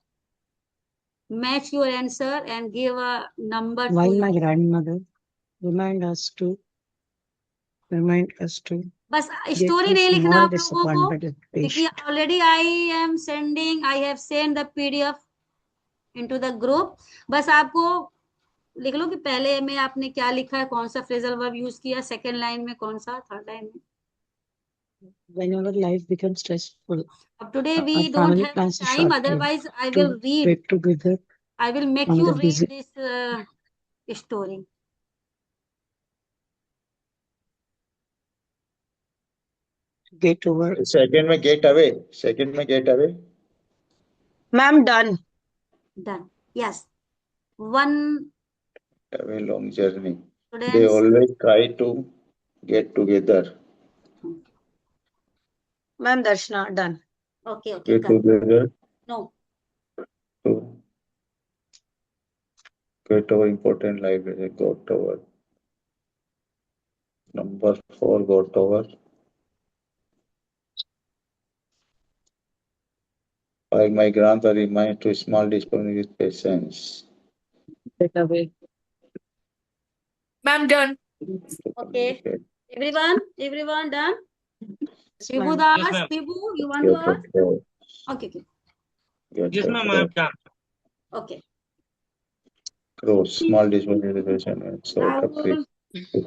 match your answer and give a number. While my grandmother remind us to बस get story a नहीं लिखना small आप लोगों को, disappointment is क्योंकि patient. Already I have sent the PDF into the group. बस आपको लिख लो कि पहले में आपने क्या लिखा है, कौन सा फ्रेजल वर्ब यूज किया, सेकंड लाइन में कौन सा, थर्ड लाइन में. Whenever life becomes stressful, अब today our we don't family have plans a time, short trip otherwise I to will read. get together I will make on you the read busy. this story. Get over. Second में get away. Ma'am, done. Done. Yes. One. Have a long journey. Students. They always try to get together. Ma'am, Darshana, done. Okay. Get together. No. So, Get over important life. Got over. Number 4 got over. While my grandfather remained too small, dispensing with patience. Get away. Ma'am, done. Okay. Everyone done? Vibhu Yes, Das, ma'am. Vibhu, you want to ask? Okay. Yes, ma'am, I have done. Okay. Cross, small dispensing with patience. Sort of free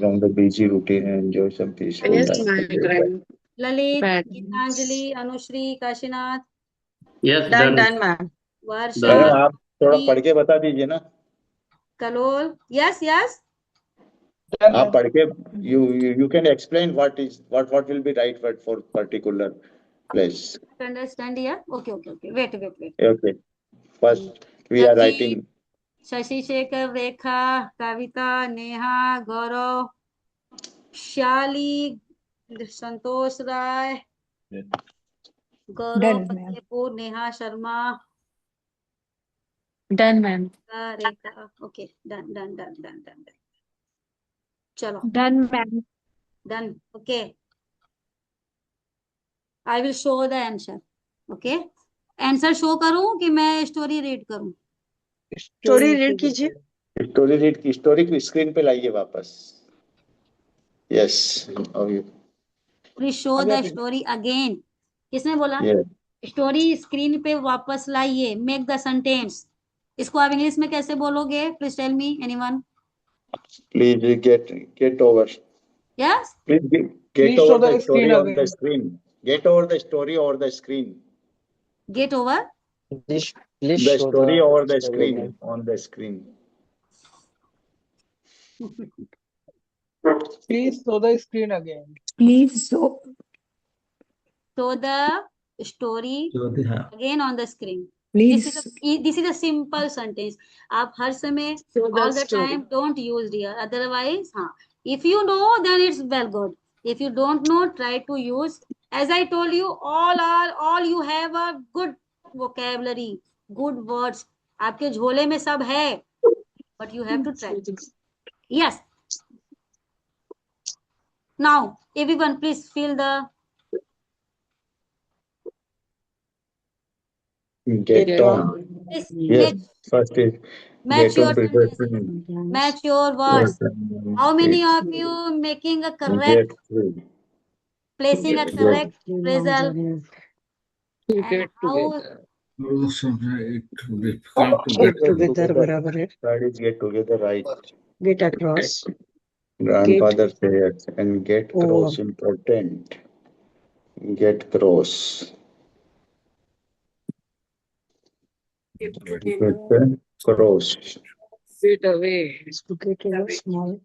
from the busy routine and enjoy some peaceful Yes, time. my grand. Lalit, Bad. Geetanjali, Anushri, Kashinath, Yes, Done, done. done, ma'am. Varsha, madam आप थोड़ा पढ़ के बता दीजिए ना. Kalol. Yes. आप पढ़ के you can explain what will be right word for particular place. Understand here? Okay. Wait. Okay. First we are writing. Shashi Shekhar, Rekha, Kavita, Neha, Gaurav, Shali, Santosh Rai, Gaurav Done, ma'am. Fatehpur, Neha Sharma, Done, ma'am. Rekha. Okay, done. Chalo, Done, ma'am. done. Okay. I will show the answer. Okay. Answer show करूं कि मैं story read करूं? Story read कीजिए. Story read की story screen पे लाइए वापस. Yes. Please show the story again. किसने बोला? Yes. स्टोरी स्क्रीन पे वापस लाइए. Make the sentence. इसको आप इंग्लिश में कैसे बोलोगे? Please tell me, anyone. Please get over. Yes. Please get over the story on the screen. Get over the story over the screen. Get over. Please The show story the over the story screen again. on the screen. Please show the screen again. Please show the story again on the screen. Please. This is a simple sentence. आप हर समय all the time don't use dear. Otherwise, if you know, then it's well good. If you don't know, try to use. As I told you, all you have a good vocabulary, good words. आपके झोले में सब है, but you have to try. Yes. Now, everyone, please fill the. Get on. Yes. First is match get your on preparation. sentences. Match your words. How many of you making a correct, placing a correct phrasal? And how? Get together, बराबर है. Third is get together, right? Get across. Grandfather says, and get cross important. Get cross. Get Cross. Sit away. To get over small.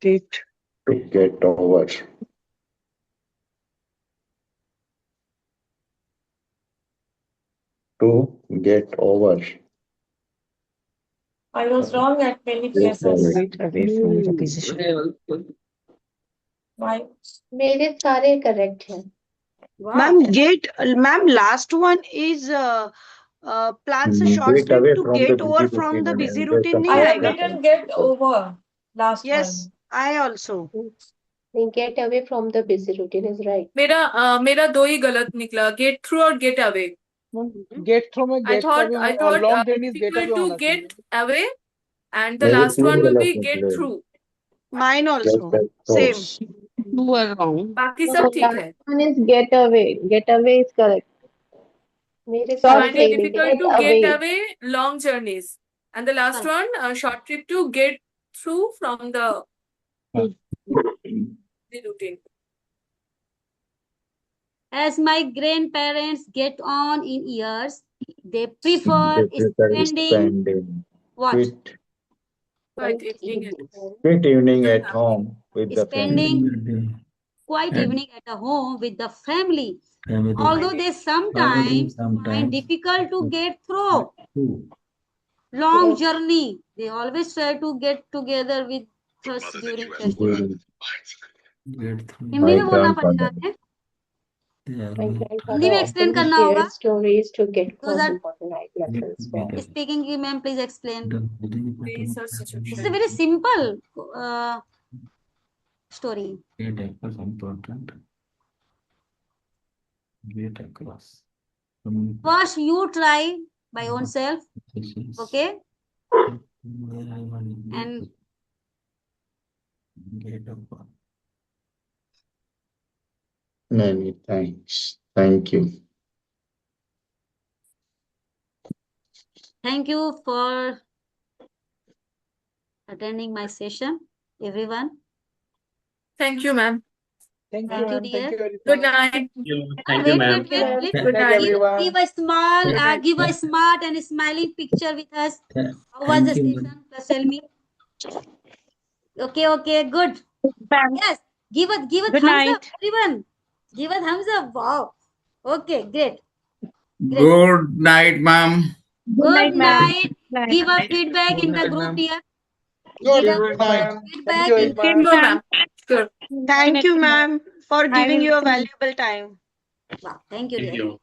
Get. To get over. To get over. I was wrong at many places. Get away from the position. Why? मेरे सारे correct हैं. Ma'am, last one is plans a short Get trip away to from get the over busy from the routine busy and routine. enjoy I नहीं have आएगा. written get over last Yes, one. I also. Get away from the busy routine is right. मेरा दो ही गलत निकला. Get through और get away. Get through में I get thought away long train is it's get away equal to होना get चाहिए. away, and the मेरे last तीन one will गलत be get निकले. through. Mine also. Cross. Same. You were wrong. बाकी सब ठीक है. One is get away. Get away is correct. मेरे सारे Find it सही. difficult to Get get away. away long journeys, and the last one short trip to get through from the routine. As my grandparents get on in years, they prefer spending what? Quiet evening at Quiet evening at home with the family. Spending quiet evening at a home with the family. Although they sometimes find difficult to get through long journey, they always try to get together with us during festival. Hindi में बोलना पड़ता है. हिंदी में explain करना होगा. Share stories to get Those most are important life lessons from. speaking की ma'am please explain. These are It's a situations. very simple story. First you try by own self, okay, and Many thanks. Thank you. thank you for attending my session, everyone. Thank you, ma'am. Thank you, Thank you, ma'am. dear. Thank you very Good much. night. Thank you, Wait, ma'am. wait. Good Night, night. everyone. Give a small, Good night. give a smart and smiling picture with us. How was the session? Just tell me. Okay, good. Yes, give a Good thumbs up, night. everyone. Give a thumbs up. Wow. Okay, great. Good night, ma'am. Good ma'am. night. Give a feedback in the group, dear. Good Give a night. Thank feedback you in very the much. Sure, ma'am. Sure. Thank you, ma'am, for I giving will your see. valuable time. Wow. Thank you, Thank dear. you.